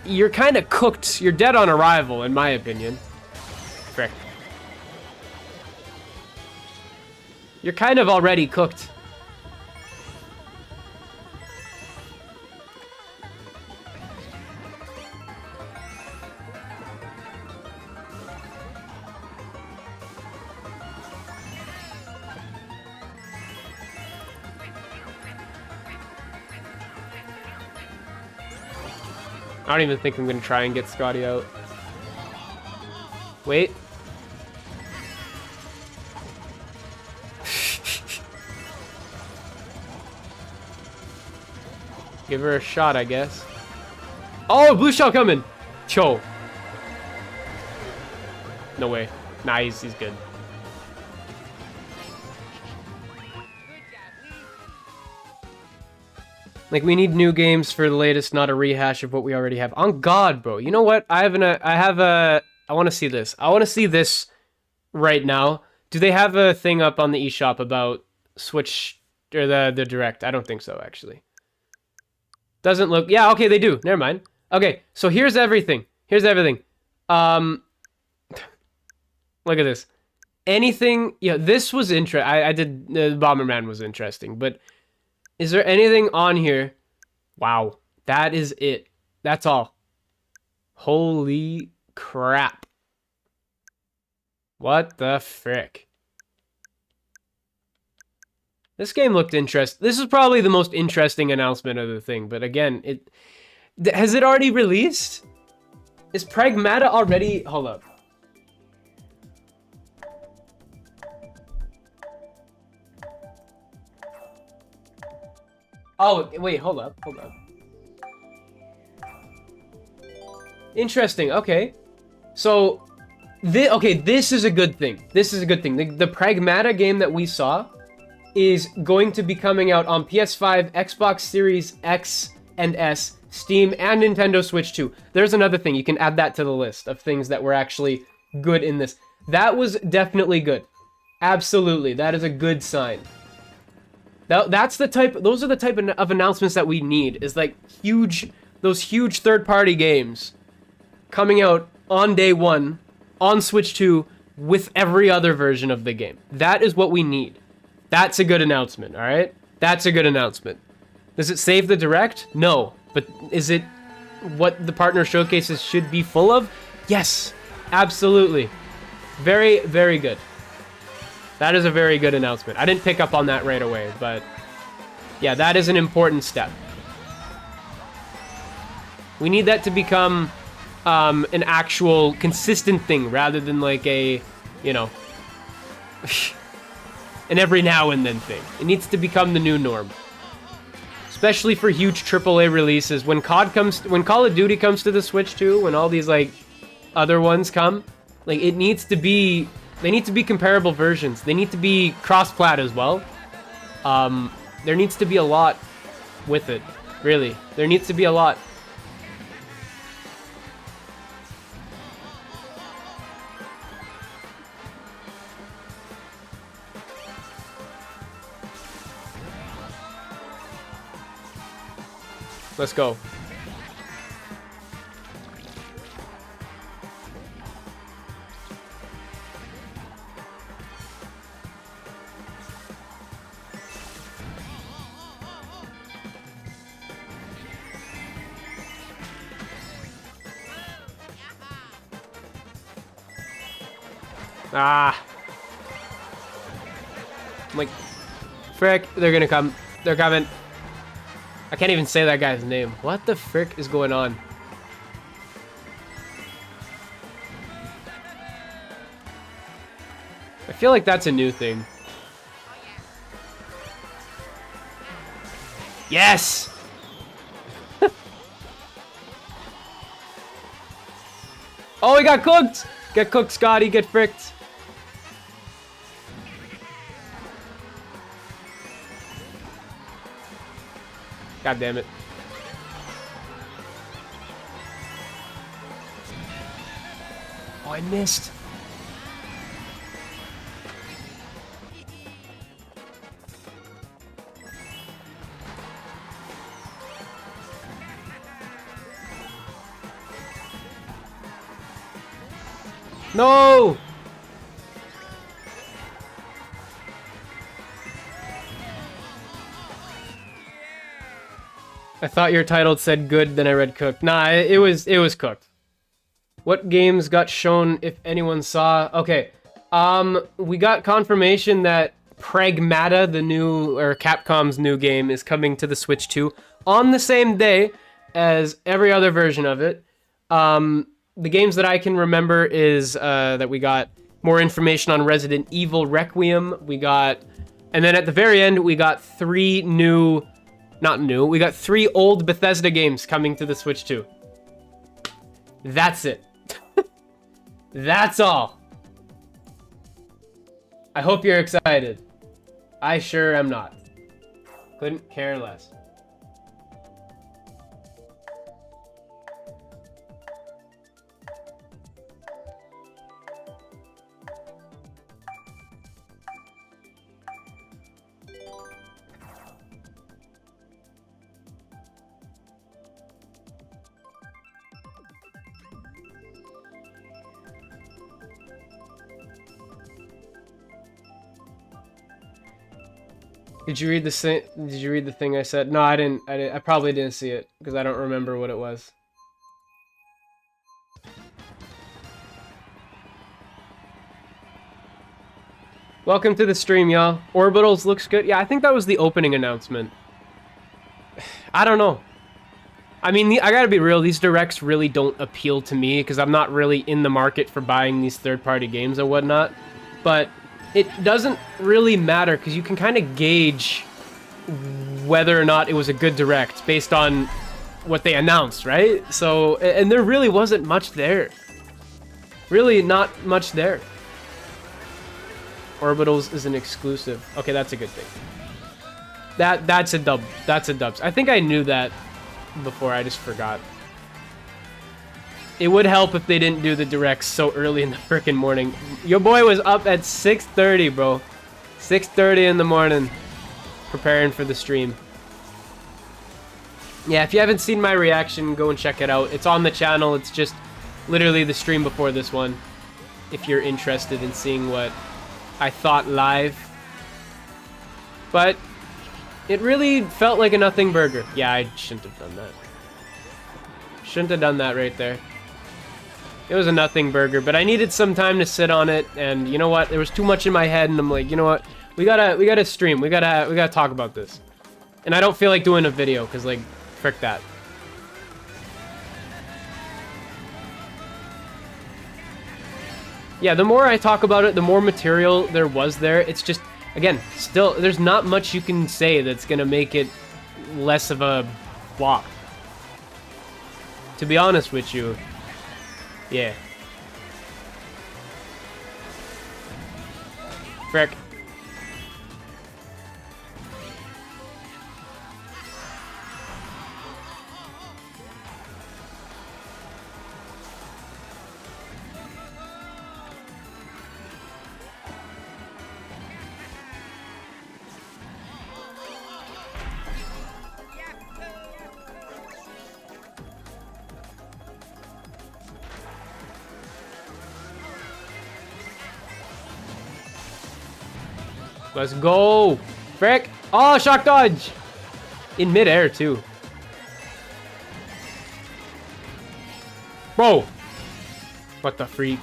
you're kind of cooked. You're dead on arrival, in my opinion. Frick. You're kind of already cooked. I don't even think I'm gonna try and get Scotty out. Wait. Give her a shot, I guess. Oh, blue shell coming! Cho. No way. Nah, he's good. Like, we need new games for the latest, not a rehash of what we already have. On God, bro. You know what? I want to see this. I want to see this right now. Do they have a thing up on the eShop about Switch or the Direct? I don't think so, actually. Doesn't look... Yeah, okay, they do. Never mind. Okay, so here's everything. Here's everything. Look at this. Anything... Yeah, this was interesting. I did... The Bomberman was interesting, but... Is there anything on here? Wow. That is it. That's all. Holy crap. What the frick? This game looked interesting. This is probably the most interesting announcement of the thing, but again, has it already released? Is Pragmata already... Hold up. Oh, wait, hold up. Interesting, okay. So, this is a good thing. This is a good thing. The Pragmata game that we saw is going to be coming out on PS5, Xbox Series X and S, Steam, and Nintendo Switch 2. There's another thing. You can add that to the list of things that were actually good in this. That was definitely good. Absolutely. That is a good sign. Those are the type of announcements that we need, is like those huge third-party games coming out on day one, on Switch 2, with every other version of the game. That is what we need. That's a good announcement, alright? That's a good announcement. Does it save the Direct? No. But is it what the partner showcases should be full of? Yes. Absolutely. Very, very good. That is a very good announcement. I didn't pick up on that right away, but yeah, that is an important step. We need that to become an actual consistent thing rather than like a, you know, an every now and then thing. It needs to become the new norm. Especially for huge AAA releases. When Call of Duty comes to the Switch too, when all these like other ones come, like it needs to be... They need to be comparable versions. They need to be cross-plat as well. There needs to be a lot with it. Really. There needs to be a lot. Let's go. Ah. I'm like, frick, they're gonna come. They're coming. I can't even say that guy's name. What the frick is going on? I feel like that's a new thing. Yes! Oh, he got cooked! Get cooked, Scotty. Get fricked. God damn it. Oh, I missed. No! I thought your title said good, then I read cooked. Nah, it was cooked. What games got shown, if anyone saw? Okay, we got confirmation that Pragmata, the new, or Capcom's new game, is coming to the Switch 2 on the same day as every other version of it. The games that I can remember is that we got more information on Resident Evil Requiem. We got, and then at the very end, we got three old Bethesda games coming to the Switch 2. That's it. That's all. I hope you're excited. I sure am not. Couldn't care less. Did you read the thing I said? No, I didn't. I probably didn't see it because I don't remember what it was. Welcome to the stream, y'all. Orbitals looks good. Yeah, I think that was the opening announcement. I don't know. I mean, I gotta be real. These directs really don't appeal to me because I'm not really in the market for buying these third-party games and whatnot. But it doesn't really matter because you can kind of gauge whether or not it was a good direct based on what they announced, right? So, and there really wasn't much there. Really not much there. Orbitals is an exclusive. Okay, that's a good thing. That's a dub. That's a dub. I think I knew that before, I just forgot. It would help if they didn't do the directs so early in the frickin' morning. Your boy was up at 6:30, bro. 6:30 in the morning. Preparing for the stream. Yeah, if you haven't seen my reaction, go and check it out. It's on the channel. It's just literally the stream before this one. If you're interested in seeing what I thought live. But it really felt like a nothing burger. Yeah, I shouldn't have done that. Shouldn't have done that right there. It was a nothing burger, but I needed some time to sit on it, and you know what? There was too much in my head, and I'm like, you know what? We gotta stream. We gotta talk about this. And I don't feel like doing a video, cause like, frick that. Yeah, the more I talk about it, the more material there was there. It's just, again, still, there's not much you can say that's gonna make it less of a flop. To be honest with you, yeah. Frick. Let's go! Frick! Oh, shock dodge! In midair, too. Bro! What the freak?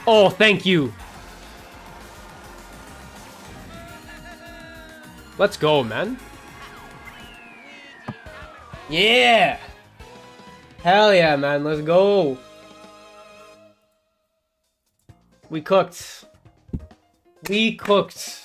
Oh, thank you! Let's go, man. Yeah! Hell yeah, man. Let's go. We cooked. We cooked.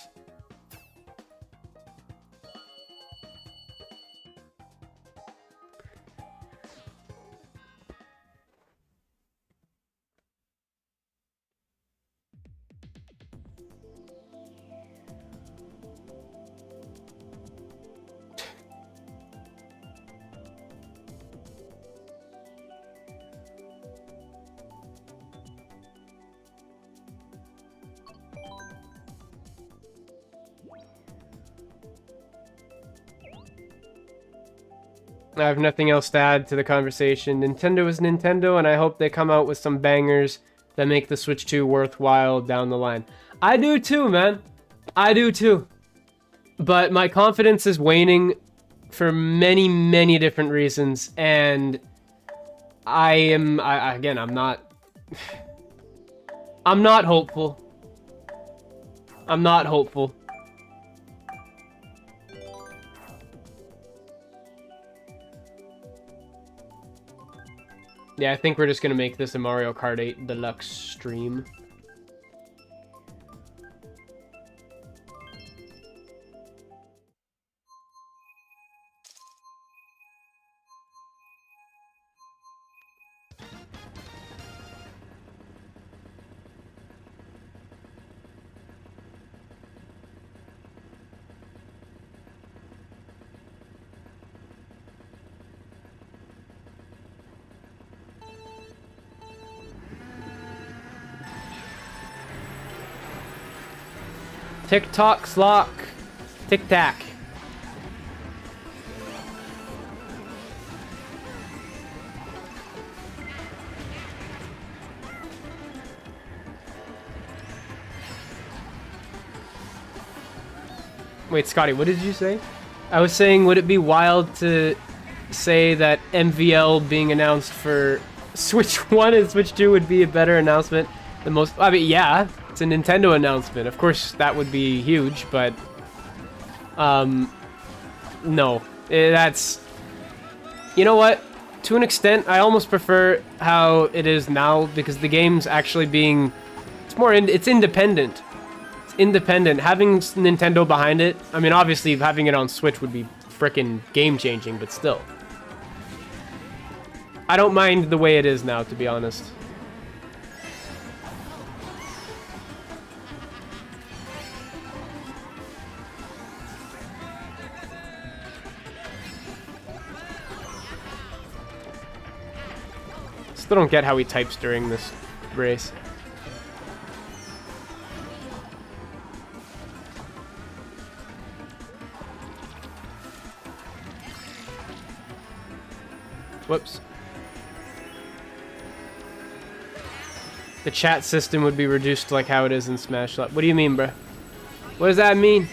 I have nothing else to add to the conversation. Nintendo is Nintendo, and I hope they come out with some bangers that make the Switch 2 worthwhile down the line. I do too, man. I do too. But my confidence is waning for many, many different reasons, and again, I'm not hopeful. I'm not hopeful. Yeah, I think we're just gonna make this a Mario Kart 8 Deluxe stream. Tick-tock, slock. Tic-tac. Wait, Scotty, what did you say? I was saying, would it be wild to say that MVL being announced for Switch 1 and Switch 2 would be a better announcement than most? I mean, yeah, it's a Nintendo announcement. Of course, that would be huge, but no. That's... You know what? To an extent, I almost prefer how it is now because the game's actually being... It's independent. It's independent. Having Nintendo behind it, I mean, obviously having it on Switch would be frickin' game-changing, but still. I don't mind the way it is now, to be honest. Still don't get how he types during this race. Whoops. The chat system would be reduced to like how it is in Smash. What do you mean, bruh? What does that mean?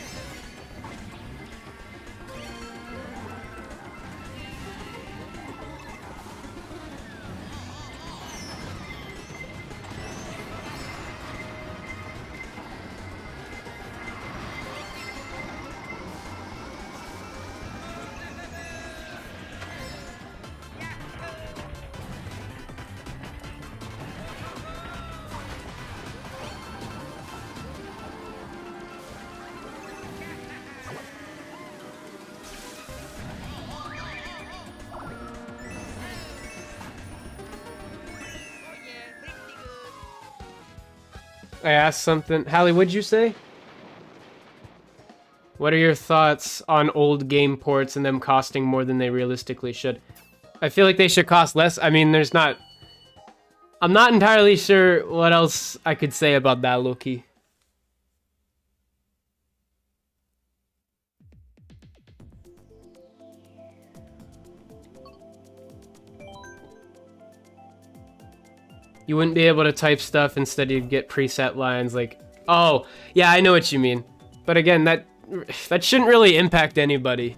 I asked something. Hallie, what'd you say? What are your thoughts on old game ports and them costing more than they realistically should? I feel like they should cost less. I mean, there's not... I'm not entirely sure what else I could say about that, Loki. You wouldn't be able to type stuff, instead you'd get preset lines like, oh, yeah, I know what you mean. But again, that shouldn't really impact anybody.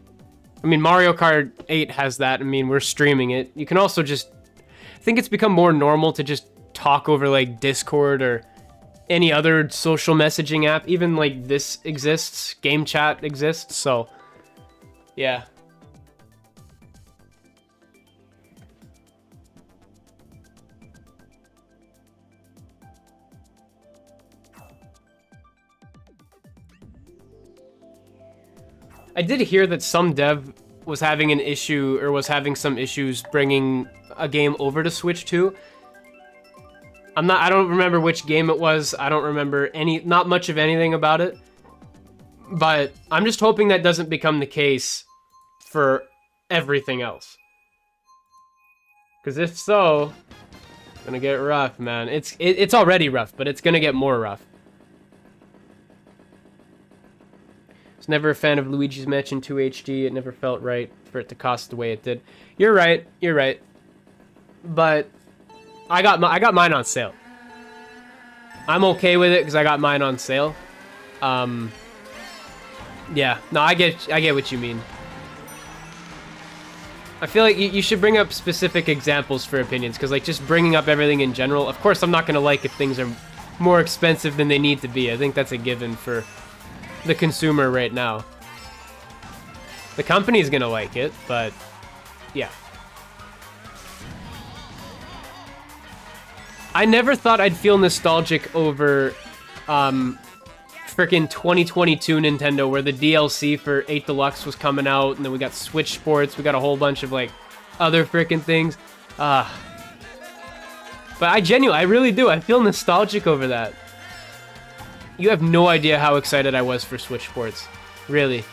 I mean, Mario Kart 8 has that. I mean, we're streaming it. You can also just... I think it's become more normal to just talk over, like, Discord or any other social messaging app. Even, like, this exists. Game chat exists, so... Yeah. I did hear that some dev was having an issue, or was having some issues bringing a game over to Switch 2. I don't remember which game it was. I don't remember not much of anything about it. But I'm just hoping that doesn't become the case for everything else. Because if so, it's gonna get rough, man. It's already rough, but it's gonna get more rough. Never a fan of Luigi's Mansion 2 HD. It never felt right for it to cost the way it did. You're right. You're right. But I got mine on sale. I'm okay with it because I got mine on sale. Yeah. No, I get what you mean. I feel like you should bring up specific examples for opinions, because like just bringing up everything in general. Of course, I'm not gonna like if things are more expensive than they need to be. I think that's a given for the consumer right now. The company's gonna like it, but yeah. I never thought I'd feel nostalgic over frickin' 2022 Nintendo, where the DLC for 8 Deluxe was coming out, and then we got Switch Sports, we got a whole bunch of like other frickin' things. But I really do. I feel nostalgic over that. You have no idea how excited I was for Switch Sports. Really.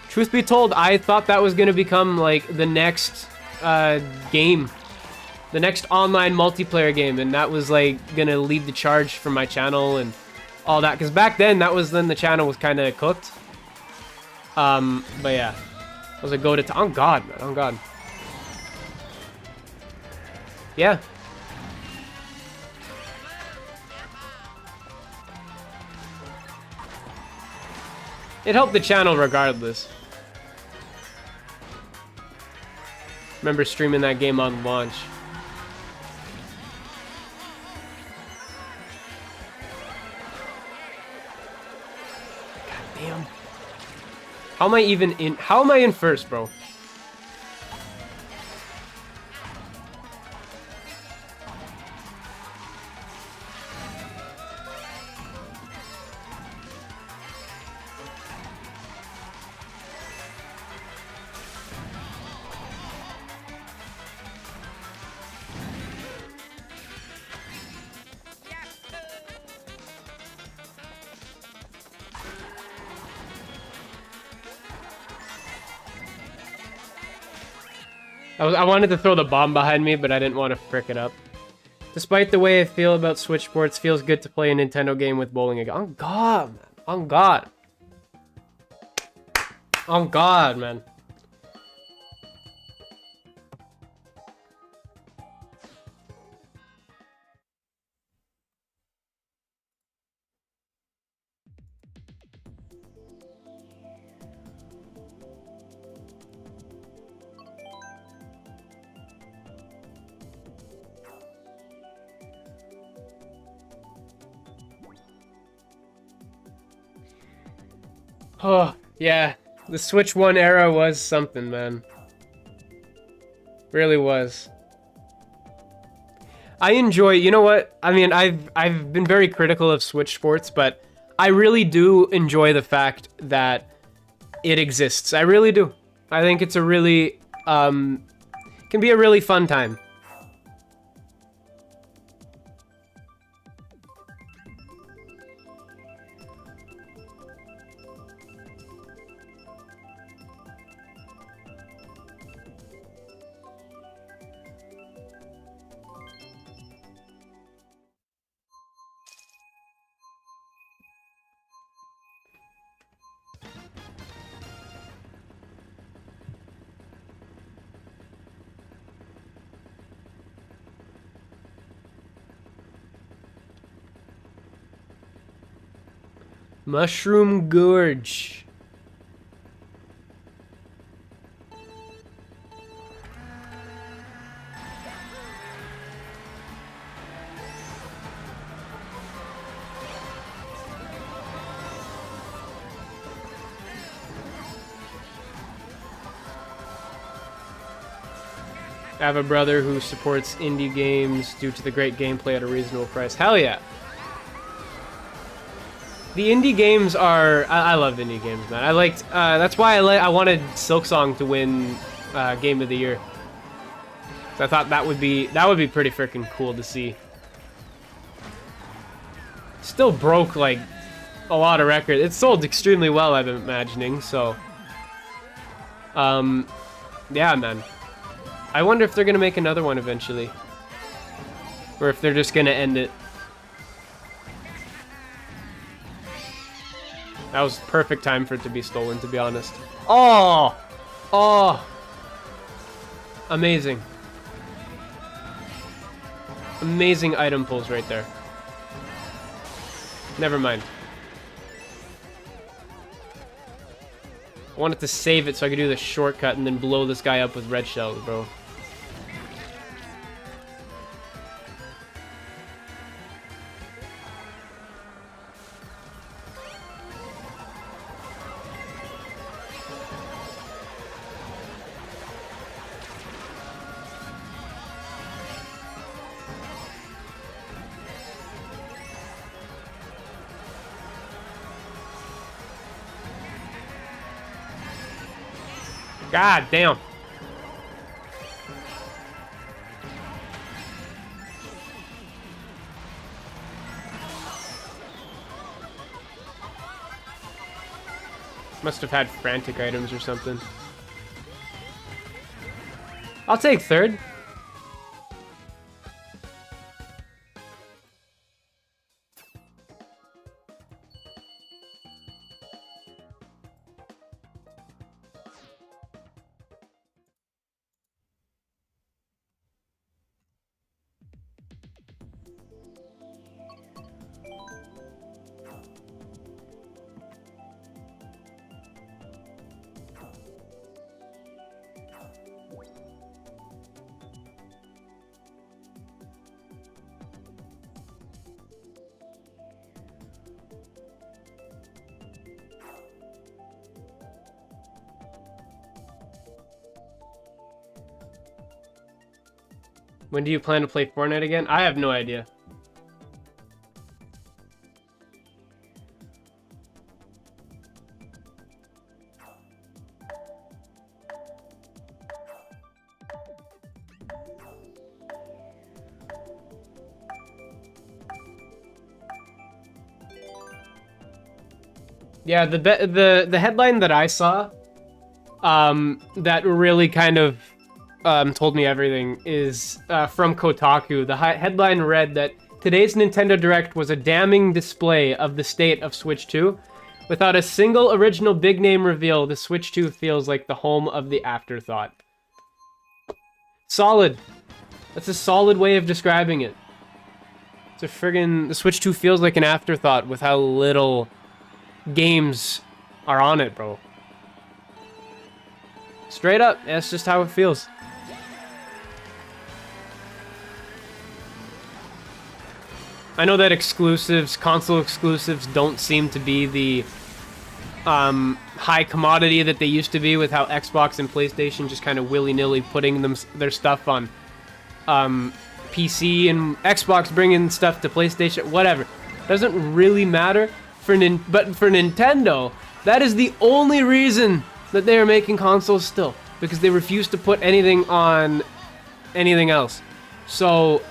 Truth be told, I thought that was going to become, like, the next game. The next online multiplayer game. And that was, like, going to lead the charge for my channel and all that. Because back then, the channel was kind of cooked. But yeah. I was like, go to... On God, man. On God. Yeah. It helped the channel regardless. Remember streaming that game on launch. God damn. How am I even in? How am I in first, bro? I wanted to throw the bomb behind me, but I didn't want to frick it up. Despite the way I feel about Switch sports, feels good to play a Nintendo game with bowling again. On God, man. On God. On God, man. Oh, yeah. The Switch 1 era was something, man. Really was. I enjoy, you know what? I mean, I've been very critical of Switch sports, but I really do enjoy the fact that it exists. I really do. I think it's a really, can be a really fun time. Mushroom Gorge. I have a brother who supports indie games due to the great gameplay at a reasonable price. Hell yeah. The indie games are... I love indie games, man. I liked... that's why I wanted Silksong to win Game of the Year. So I thought that would be pretty freaking cool to see. Still broke, like, a lot of records. It sold extremely well, I'm imagining, so... yeah, man. I wonder if they're gonna make another one eventually. Or if they're just gonna end it. That was perfect time for it to be stolen, to be honest. Oh! Oh! Amazing. Amazing item pulls right there. Never mind. I wanted to save it so I could do the shortcut and then blow this guy up with red shells, bro. God damn. Must have had frantic items or something. I'll take third. When do you plan to play Fortnite again? I have no idea. Yeah, the headline that I saw, that really kind of told me everything is from Kotaku. The headline read that today's Nintendo Direct was a damning display of the state of Switch 2. Without a single original big name reveal, the Switch 2 feels like the home of the afterthought. Solid. That's a solid way of describing it. It's a friggin' the Switch 2 feels like an afterthought with how little games are on it, bro. Straight up, that's just how it feels. I know that exclusives, console exclusives, don't seem to be the high commodity that they used to be, with how Xbox and PlayStation just kind of willy-nilly putting their stuff on PC, and Xbox bringing stuff to PlayStation, whatever. Doesn't really matter. But for Nintendo, that is the only reason that they are making consoles still, because they refuse to put anything on anything else. So,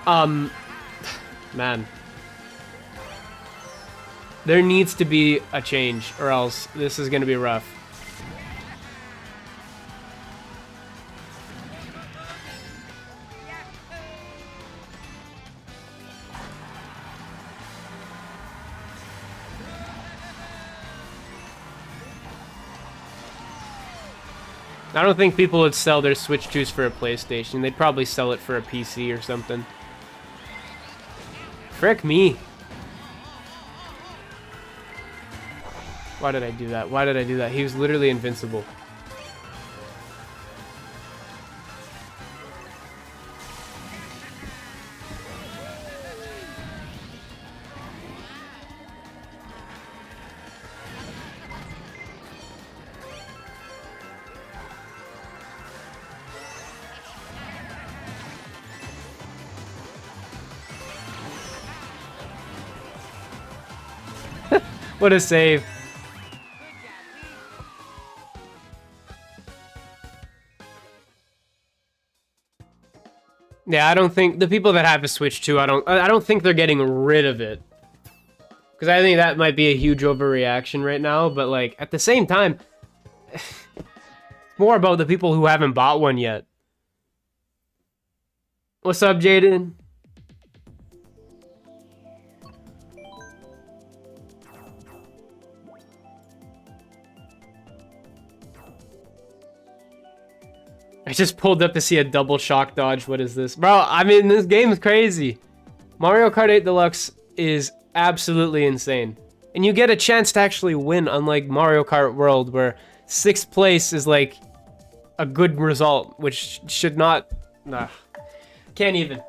man, there needs to be a change, or else this is gonna be rough. I don't think people would sell their Switch 2s for a PlayStation. They'd probably sell it for a PC or something. Frick me. Why did I do that? Why did I do that? He was literally invincible. What a save. Yeah, I don't think the people that have a Switch 2, I don't think they're getting rid of it. Because I think that might be a huge overreaction right now, but like at the same time, it's more about the people who haven't bought one yet. What's up, Jaden? I just pulled up to see a double shock dodge. What is this? Bro, I mean, this game is crazy. Mario Kart 8 Deluxe is absolutely insane. And you get a chance to actually win, unlike Mario Kart World, where 6th place is like a good result, which should not... Nah, can't even.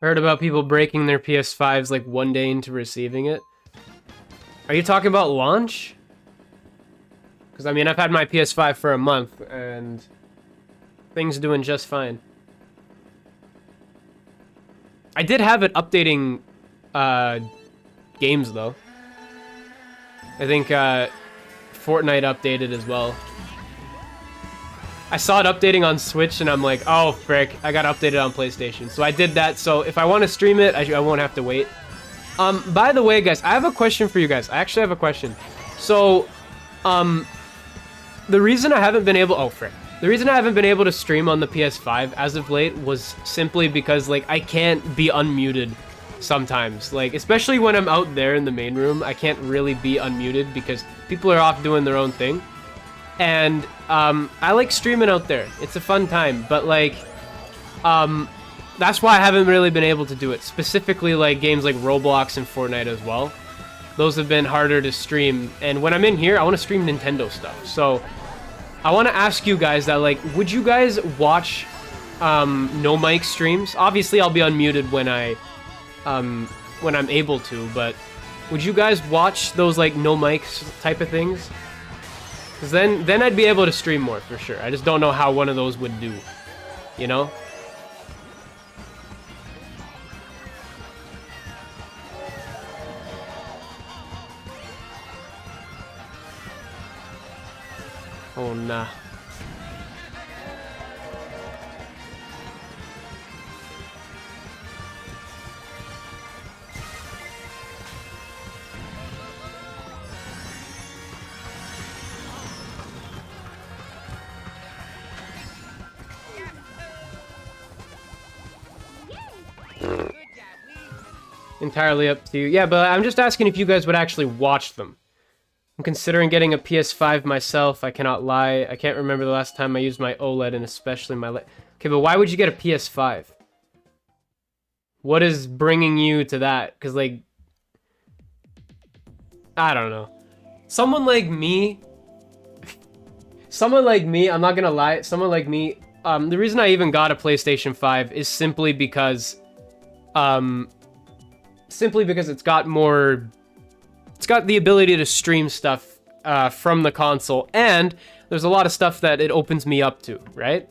Heard about people breaking their PS5s like one day into receiving it. Are you talking about launch? Because I mean, I've had my PS5 for a month and things doing just fine. I did have it updating games though. I think Fortnite updated as well. I saw it updating on Switch, and I'm like, oh, frick, I got updated on PlayStation. So I did that, so if I want to stream it, I won't have to wait. By the way, guys, I have a question for you guys. I actually have a question. So, the reason I haven't been able... Oh, frick. The reason I haven't been able to stream on the PS5 as of late was simply because, like, I can't be unmuted sometimes. Like, especially when I'm out there in the main room, I can't really be unmuted because people are off doing their own thing. And I like streaming out there. It's a fun time, but like that's why I haven't really been able to do it. Specifically, like games like Roblox and Fortnite as well. Those have been harder to stream. And when I'm in here, I want to stream Nintendo stuff. So I want to ask you guys that, like, would you guys watch no mic streams? Obviously, I'll be unmuted when I'm able to, but would you guys watch those like no mics type of things? Because then I'd be able to stream more for sure. I just don't know how one of those would do, you know? Oh nah. Entirely up to you. Yeah, but I'm just asking if you guys would actually watch them. I'm considering getting a PS5 myself. I cannot lie. I can't remember the last time I used my OLED, and especially my... Okay, but why would you get a PS5? What is bringing you to that? Because, like... I don't know. Someone like me... I'm not gonna lie. Someone like me... the reason I even got a PlayStation 5 is simply because... Simply because it's got the ability to stream stuff from the console, and there's a lot of stuff that it opens me up to, right?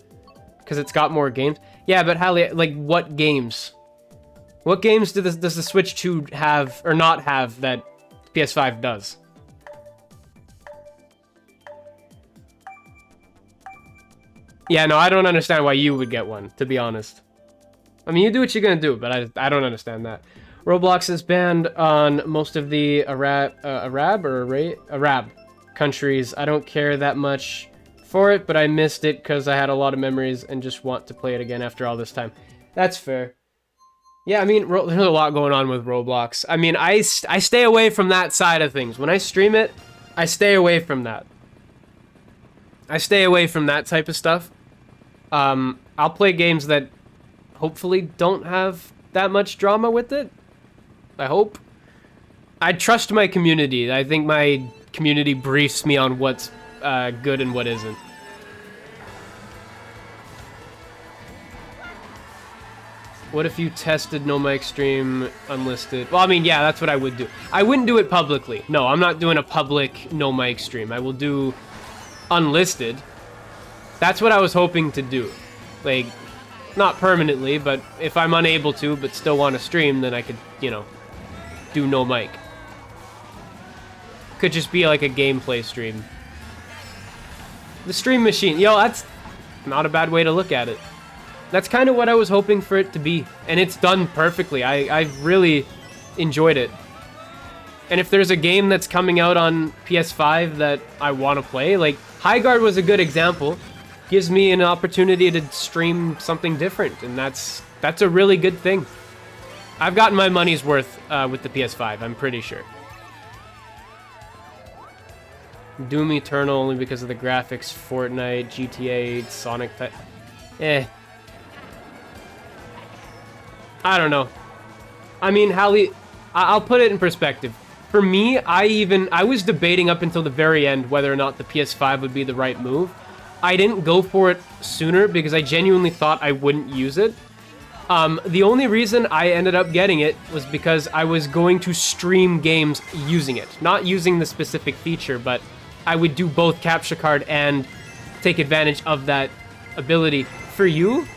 Because it's got more games. Yeah, but Hallie, like, what games? What games does the Switch 2 have, or not have, that PS5 does? Yeah, no, I don't understand why you would get one, to be honest. I mean, you do what you're gonna do, but I don't understand that. Roblox is banned on most of the Arab countries. I don't care that much for it, but I missed it because I had a lot of memories and just want to play it again after all this time. That's fair. Yeah, I mean, there's a lot going on with Roblox. I mean, I stay away from that side of things. When I stream it, I stay away from that. I stay away from that type of stuff. I'll play games that hopefully don't have that much drama with it. I hope. I trust my community. I think my community briefs me on what's good and what isn't. What if you tested no mic stream unlisted? Well, I mean, yeah, that's what I would do. I wouldn't do it publicly. No, I'm not doing a public no mic stream. I will do unlisted. That's what I was hoping to do. Like, not permanently, but if I'm unable to but still want to stream, then I could, you know, do no mic. Could just be like a gameplay stream. The stream machine. Yo, that's not a bad way to look at it. That's kind of what I was hoping for it to be. And it's done perfectly. I've really enjoyed it. And if there's a game that's coming out on PS5 that I want to play, like Highguard was a good example. Gives me an opportunity to stream something different, and that's a really good thing. I've gotten my money's worth with the PS5, I'm pretty sure. Doom Eternal only because of the graphics, Fortnite, GTA, Sonic type. I don't know. I mean, Hallie, I'll put it in perspective. For me, I was debating up until the very end whether or not the PS5 would be the right move. I didn't go for it sooner because I genuinely thought I wouldn't use it. The only reason I ended up getting it was because I was going to stream games using it. Not using the specific feature, but I would do both capture card and take advantage of that ability. For you,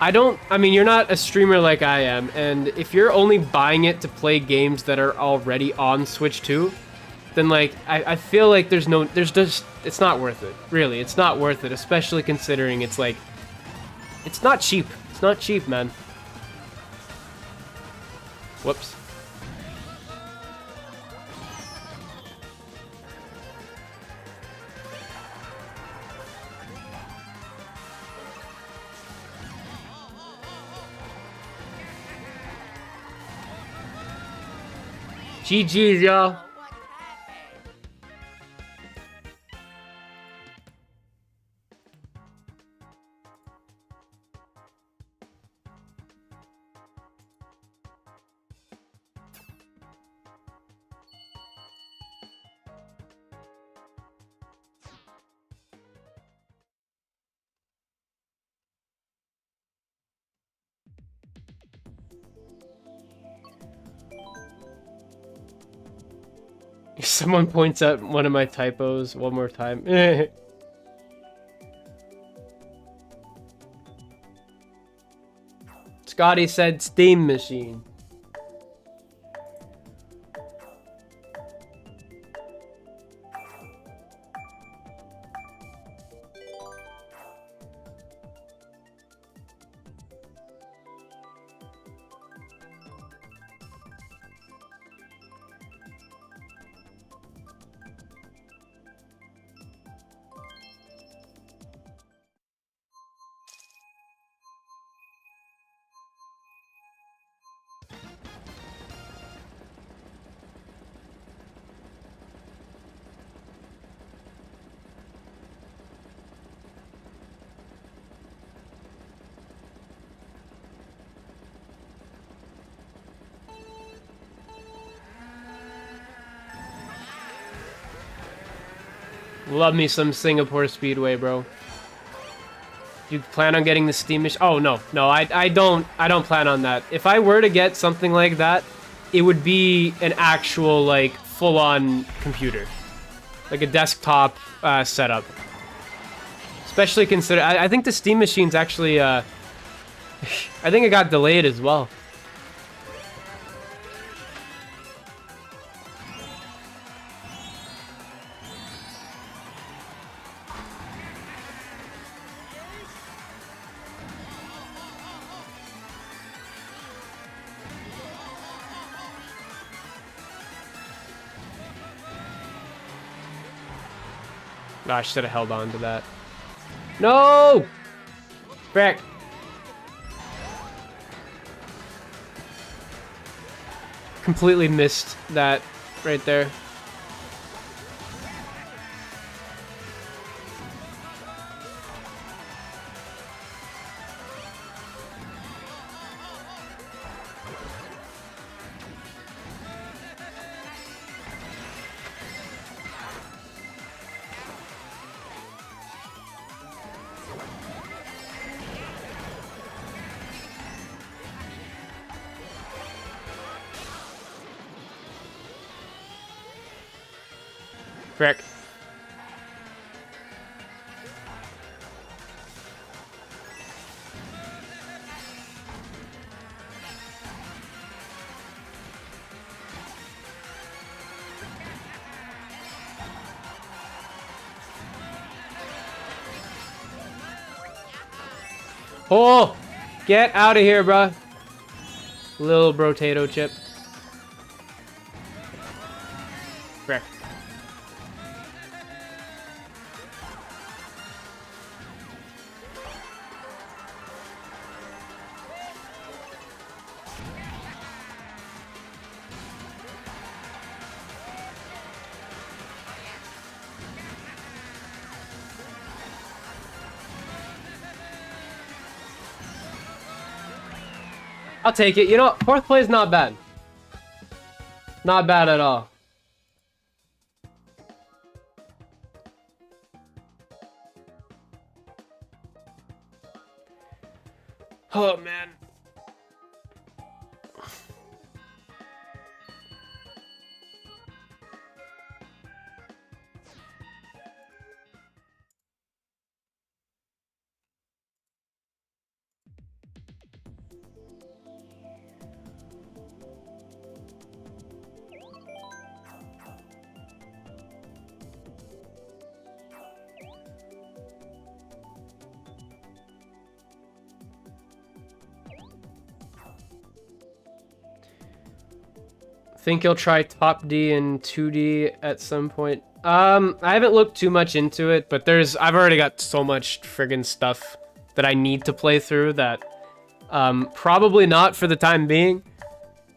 I mean, you're not a streamer like I am, and if you're only buying it to play games that are already on Switch 2, then like, I feel like there's just, it's not worth it. Really, it's not worth it, especially considering it's like, it's not cheap. It's not cheap, man. Whoops. GG's, y'all. Someone points out one of my typos one more time. Scotty said Steam Machine. Love me some Singapore Speedway, bro. You plan on getting the Steam Machine? Oh, no. No, I don't plan on that. If I were to get something like that, it would be an actual, like, full-on computer. Like a desktop setup. Especially consider... I think the Steam Machine's actually, I think it got delayed as well. Oh, I should have held on to that. No! Frick. Completely missed that right there. Frick. Oh! Get out of here, bruh. Little potato chip. Frick. I'll take it. You know, fourth place is not bad. Not bad at all. Oh, man. Think you'll try Top D and 2D at some point. I haven't looked too much into it, but I've already got so much friggin' stuff that I need to play through that probably not for the time being.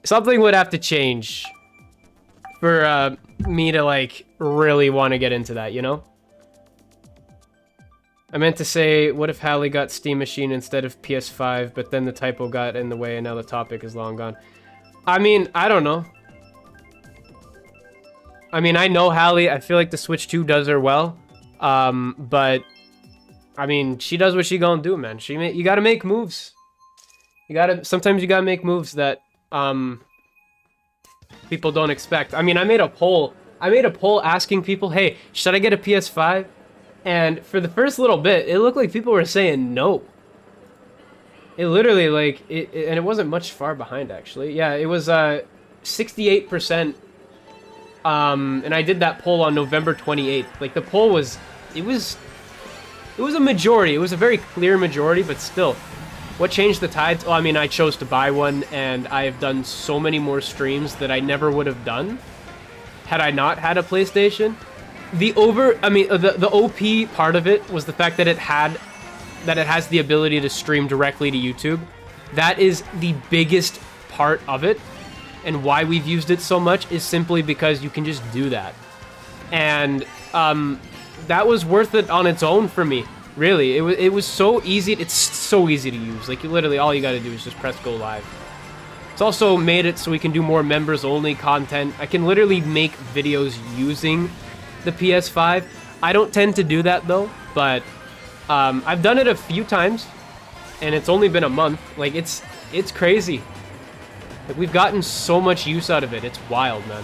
Something would have to change for me to like really want to get into that, you know? I meant to say, what if Hallie got Steam Machine instead of PS5, but then the typo got in the way and now the topic is long gone? I mean, I don't know. I mean, I know Hallie. I feel like the Switch 2 does her well. But, I mean, she does what she gonna do, man. You gotta make moves. Sometimes you gotta make moves that, people don't expect. I mean, I made a poll I made a poll asking people, hey, should I get a PS5? And for the first little bit, it looked like people were saying no. It literally, like, and it wasn't much far behind, actually. Yeah, it was 68%. And I did that poll on November 28th. Like, the poll was, it was a majority. It was a very clear majority, but still. What changed the tides? Well, I mean, I chose to buy one, and I have done so many more streams that I never would have done had I not had a PlayStation. The OP part of it was the fact that it has the ability to stream directly to YouTube. That is the biggest part of it, and why we've used it so much is simply because you can just do that. And that was worth it on its own for me. Really, it was so easy. It's so easy to use. Like, literally all you gotta do is just press go live. It's also made it so we can do more members-only content. I can literally make videos using the PS5. I don't tend to do that, though, but I've done it a few times, and it's only been a month. Like, it's crazy. Like, we've gotten so much use out of it. It's wild, man.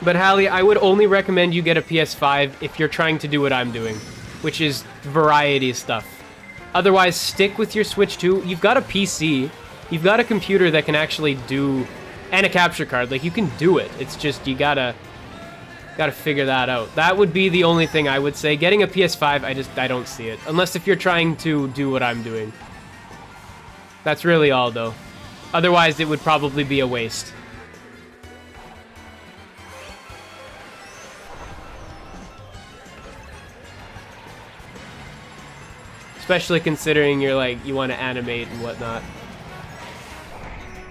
But, Hallie, I would only recommend you get a PS5 if you're trying to do what I'm doing, which is variety stuff. Otherwise, stick with your Switch 2. You've got a PC. You've got a computer that can actually do... And a capture card. Like, you can do it. It's just, you gotta figure that out. That would be the only thing I would say. Getting a PS5, I don't see it. Unless if you're trying to do what I'm doing. That's really all, though. Otherwise, it would probably be a waste. Especially considering you're like, you want to animate and whatnot.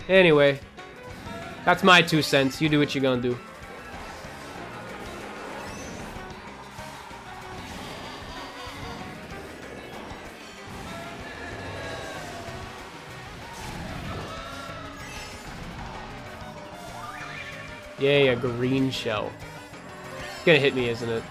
Anyway. That's my 2 cents. You do what you're gonna do. Yay, a green shell. It's gonna hit me, isn't it?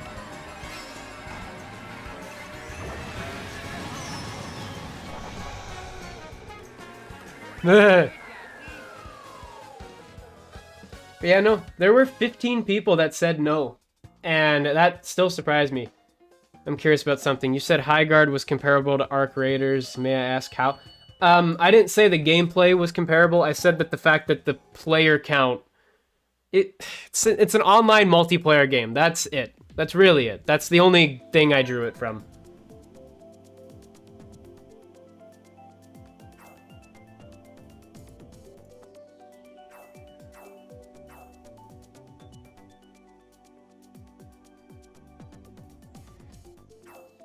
Yeah, no, there were 15 people that said no, and that still surprised me. I'm curious about something. You said High Guard was comparable to Arc Raiders. May I ask how? I didn't say the gameplay was comparable. I said that the fact that the player count... It's an online multiplayer game. That's it. That's really it. That's the only thing I drew it from.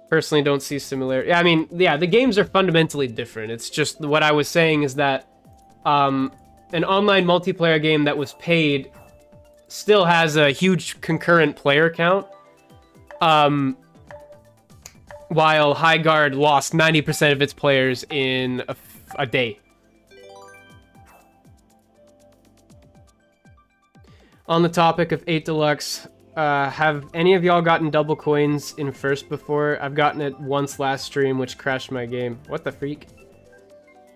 Personally don't see similarity. I mean, yeah, the games are fundamentally different. It's just what I was saying is that an online multiplayer game that was paid still has a huge concurrent player count, while High Guard lost 90% of its players in a day. On the topic of 8 Deluxe, have any of y'all gotten double coins in first before? I've gotten it once last stream, which crashed my game. What the freak?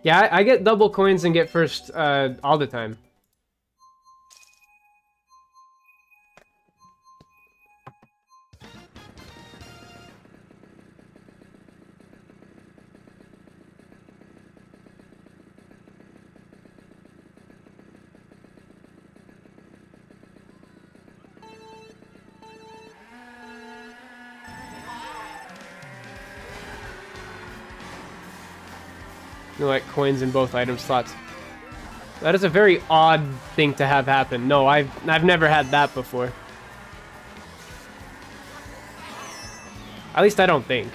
Yeah, I get double coins and get first all the time. You know, like coins in both item slots. That is a very odd thing to have happen. No, I've never had that before. At least I don't think.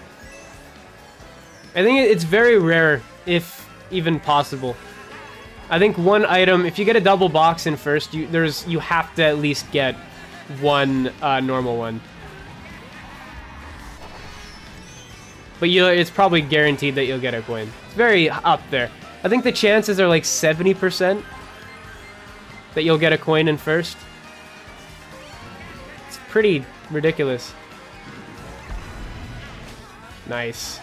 I think it's very rare, if even possible. I think one item, if you get a double box in first, you have to at least get one normal one. But it's probably guaranteed that you'll get a coin. It's very up there. I think the chances are like 70% that you'll get a coin in first. It's pretty ridiculous. Nice.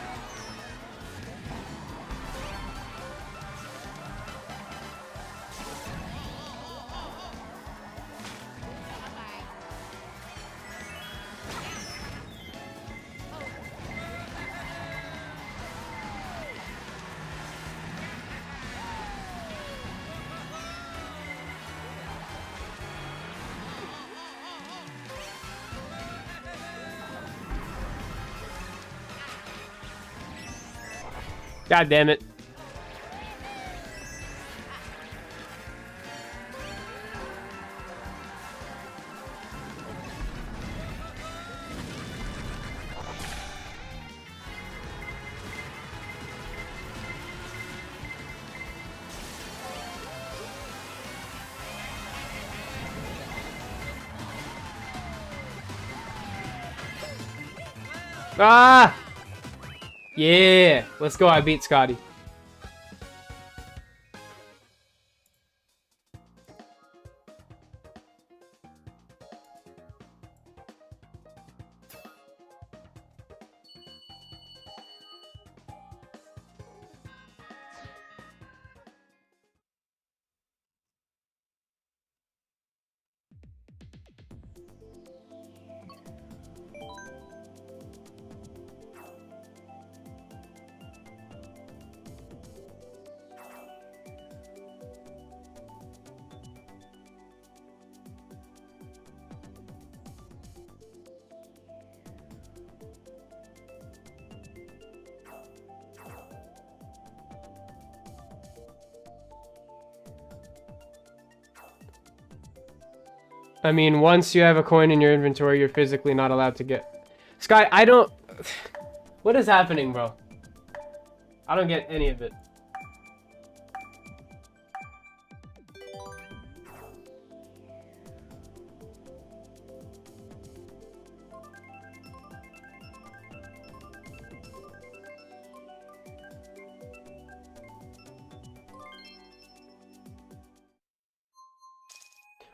God damn it. Ah! Yeah! Let's go, I beat Scotty. I mean, once you have a coin in your inventory, you're physically not allowed to get... Sky, I don't... What is happening, bro? I don't get any of it.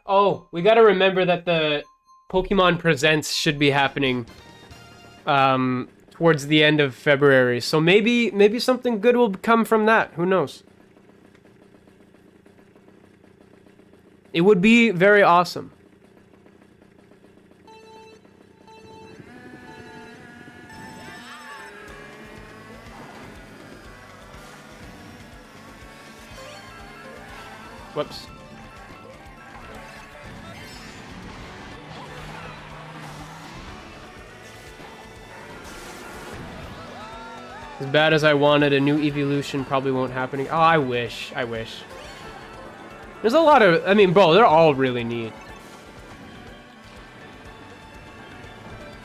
Oh, we gotta remember that the Pokemon Presents should be happening towards the end of February. So maybe something good will come from that. Who knows? It would be very awesome. Whoops. As bad as I wanted, a new evolution probably won't happen. Oh, I wish. I wish. There's a lot of... I mean, bro, they're all really neat.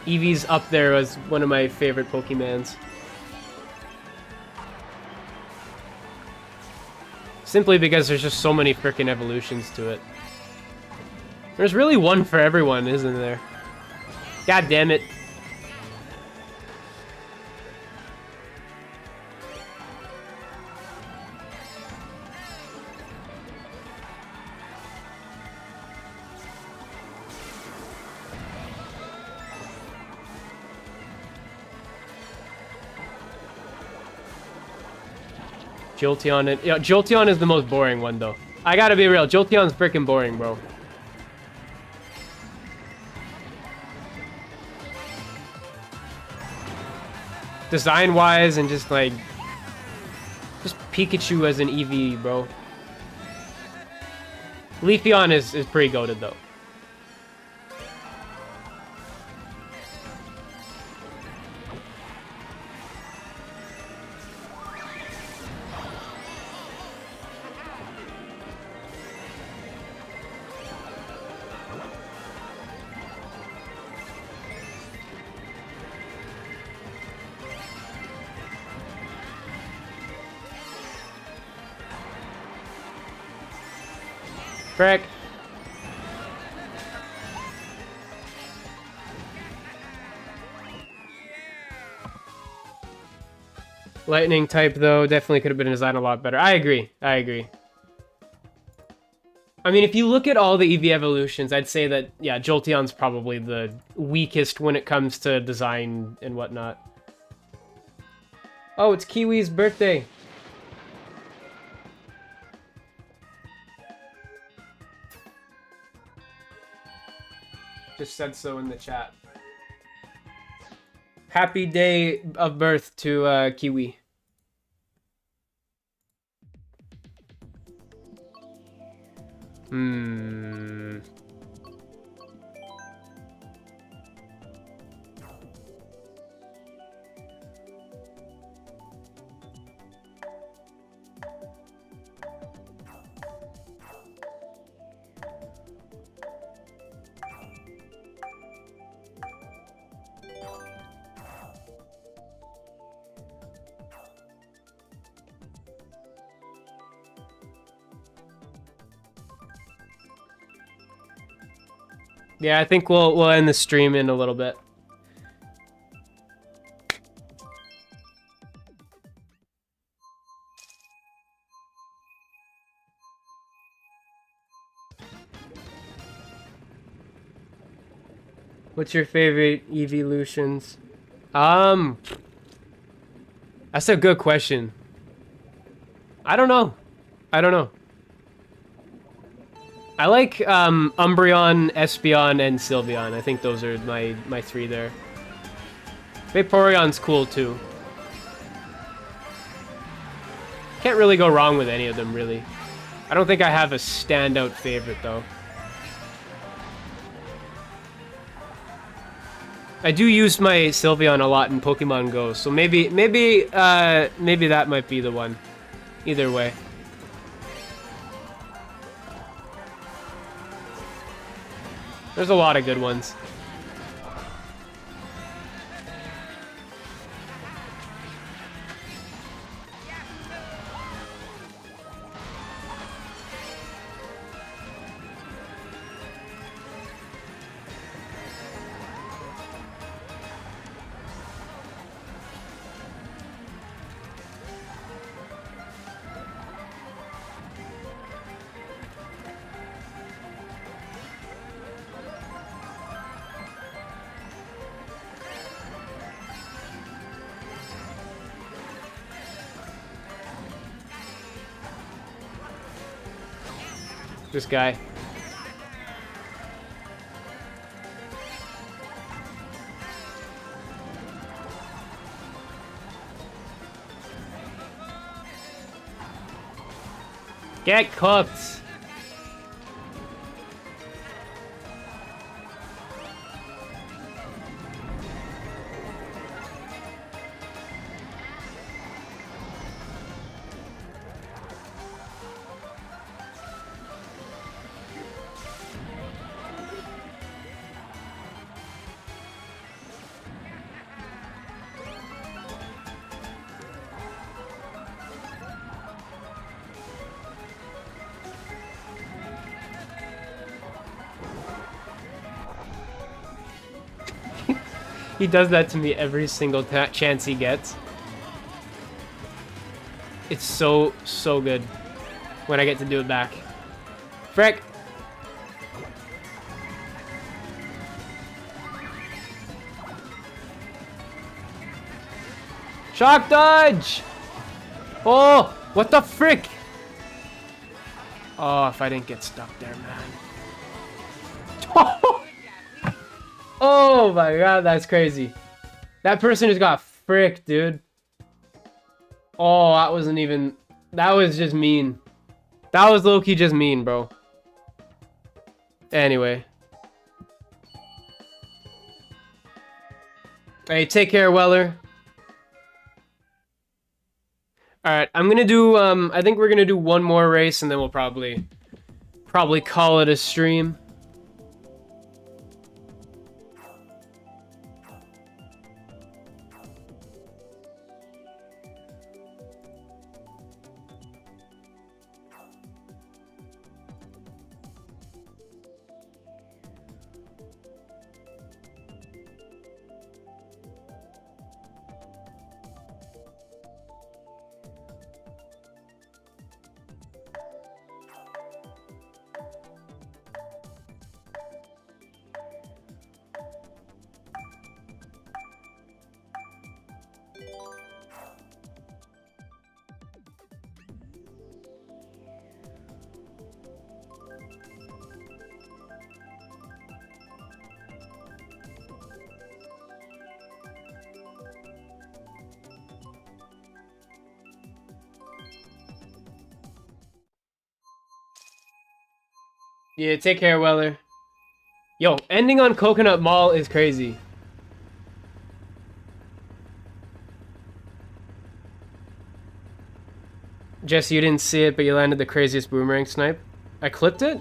Eevee's up there as one of my favorite Pokemons. Simply because there's just so many freaking evolutions to it. There's really one for everyone, isn't there? God damn it. Jolteon, yeah, Jolteon is the most boring one, though. I gotta be real, Jolteon's freaking boring, bro. Design-wise and just, like... Just Pikachu as an EV, bro. Leafeon is pretty goated, though. Frick. Lightning type, though, definitely could have been designed a lot better. I agree. I agree. I mean, if you look at all the EV evolutions, I'd say that, yeah, Jolteon's probably the weakest when it comes to design and whatnot. Oh, it's Kiwi's birthday. Just said so in the chat. Happy day of birth to Kiwi. Yeah, I think we'll end the stream in a little bit. What's your favorite evolutions? That's a good question. I don't know. I like Umbreon, Espeon, and Sylveon. I think those are my three there. Vaporeon's cool too. Can't really go wrong with any of them, really. I don't think I have a standout favorite though. I do use my Sylveon a lot in Pokemon Go, so maybe that might be the one. Either way. There's a lot of good ones. This guy. Get cooked. He does that to me every single chance he gets. It's so good when I get to do it back. Frick! Shock dodge! Oh, what the frick? Oh, if I didn't get stuck there, man. Oh my god, that's crazy. That person just got fricked, dude. Oh, that wasn't even... That was just mean. That was low-key just mean, bro. Anyway. Hey, take care, Weller. Alright, I'm gonna do, I think we're gonna do one more race and then we'll probably call it a stream. Yeah, take care, Weller. Yo, ending on Coconut Mall is crazy. Jesse, you didn't see it, but you landed the craziest boomerang snipe. I clipped it?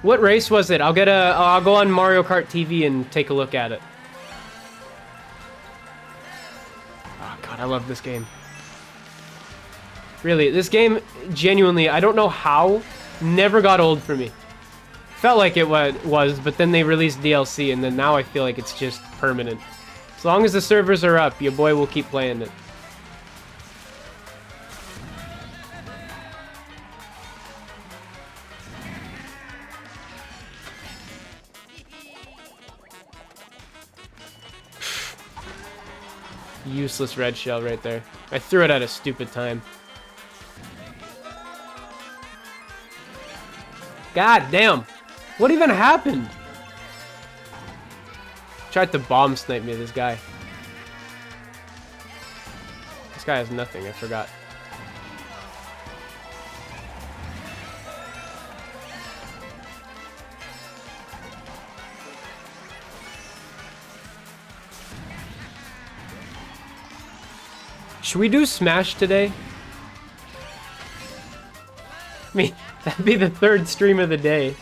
What race was it? I'll go on Mario Kart TV and take a look at it. Oh god, I love this game. Really, this game, genuinely, I don't know how, never got old for me. felt like it was, but then they released DLC, and then now I feel like it's just permanent. As long as the servers are up, your boy will keep playing it. Useless red shell right there. I threw it at a stupid time. God damn. What even happened? Tried to bomb snipe me, this guy. This guy has nothing, I forgot. Should we do Smash today? I mean, that'd be the third stream of the day.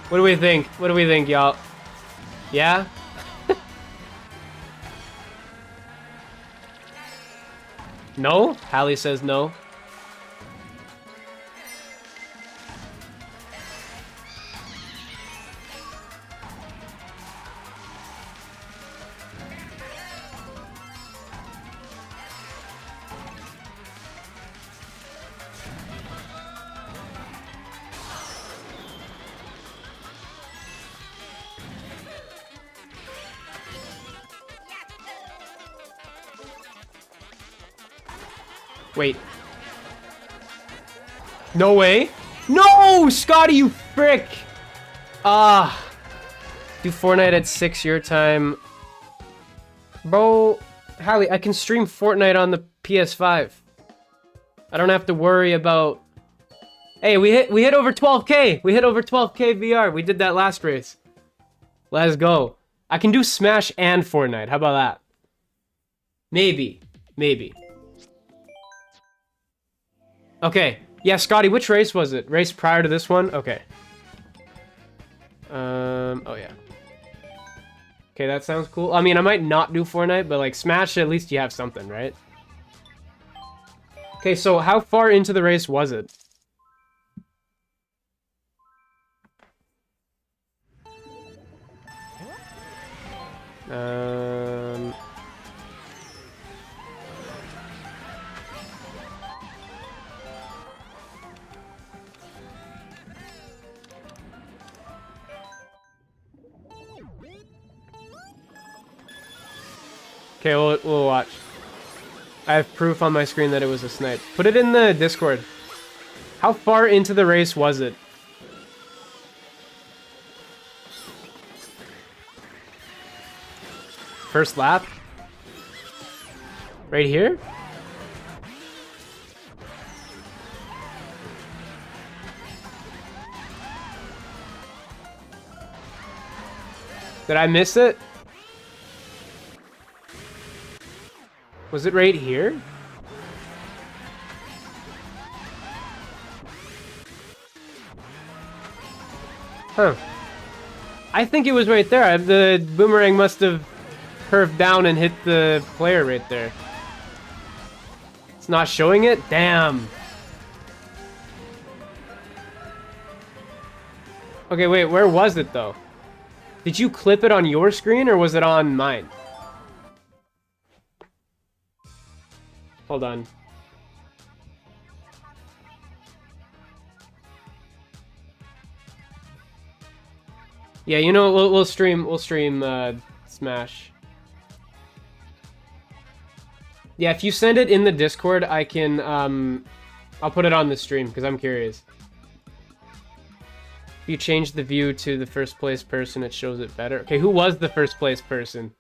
What do we think? What do we think, y'all? Yeah? No? Hallie says no. Wait. No way. No, Scotty, you frick. Do Fortnite at 6 your time. Bro, Hallie, I can stream Fortnite on the PS5. I don't have to worry about... Hey, we hit over 12K. We hit over 12K VR. We did that last race. Let's go. I can do Smash and Fortnite. How about that? Maybe. Maybe. Okay. Yeah, Scotty, which race was it? Race prior to this one? Okay. Oh yeah. Okay, that sounds cool. I mean, I might not do Fortnite, but like Smash, at least you have something, right? Okay, so how far into the race was it? Okay, we'll watch. I have proof on my screen that it was a snipe. Put it in the Discord. How far into the race was it? First lap? Right here? Did I miss it? Was it right here? Huh. I think it was right there. The boomerang must have curved down and hit the player right there. It's not showing it? Damn. Okay, wait, where was it though? Did you clip it on your screen or was it on mine? Hold on. Yeah, you know, we'll stream Smash. Yeah, if you send it in the Discord, I can I'll put it on the stream because I'm curious. If you change the view to the first place person, it shows it better. Okay, who was the first place person?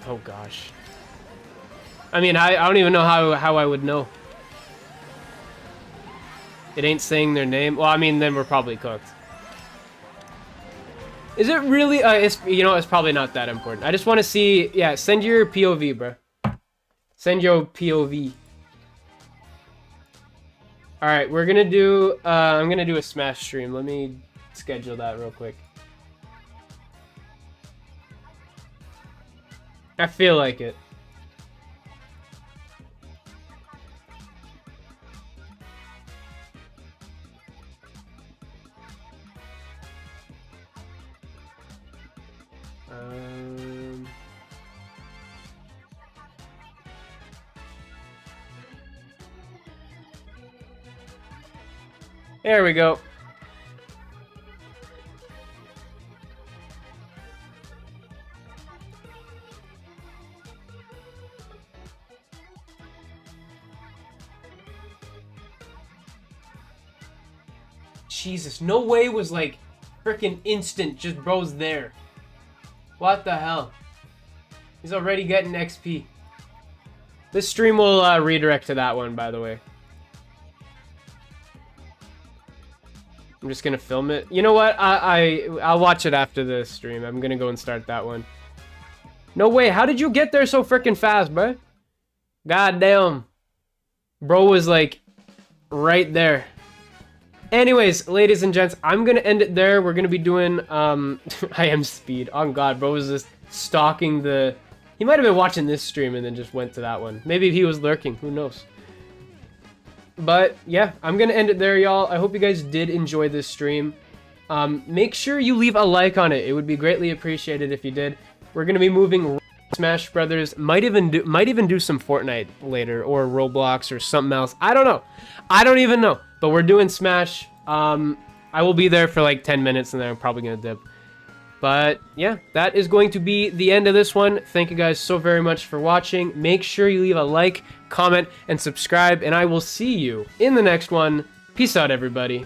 Oh gosh. I mean, I don't even know how I would know. It ain't saying their name. Well, I mean, then we're probably cooked. Is it really? It's, you know, it's probably not that important. I just want to see. Yeah, send your POV, bro. Send your POV. All right, we're gonna do. I'm gonna do a Smash stream. Let me schedule that real quick. I feel like it. There we go. Jesus, no way was like freaking instant, just bro's there. What the hell? He's already getting XP. This stream will redirect to that one, by the way. I'm just gonna film it. You know what? I'll watch it after the stream. I'm gonna go and start that one. No way. How did you get there so freaking fast, bro? God damn. Bro was like right there. Anyways, ladies and gents, I'm gonna end it there. We're gonna be doing I am speed. Oh god, bro was just stalking the. He might have been watching this stream and then just went to that one. Maybe he was lurking. Who knows? But yeah, I'm gonna end it there, y'all. I hope you guys did enjoy this stream. Make sure you leave a like on it. It would be greatly appreciated if you did. We're gonna be moving Smash Brothers. Might even do some Fortnite later, or Roblox, or something else. I don't know. I don't even know. But we're doing Smash. I will be there for like 10 minutes, and then I'm probably gonna dip. But yeah, that is going to be the end of this one. Thank you guys so very much for watching. Make sure you leave a like, comment, and subscribe, and I will see you in the next one. Peace out, everybody.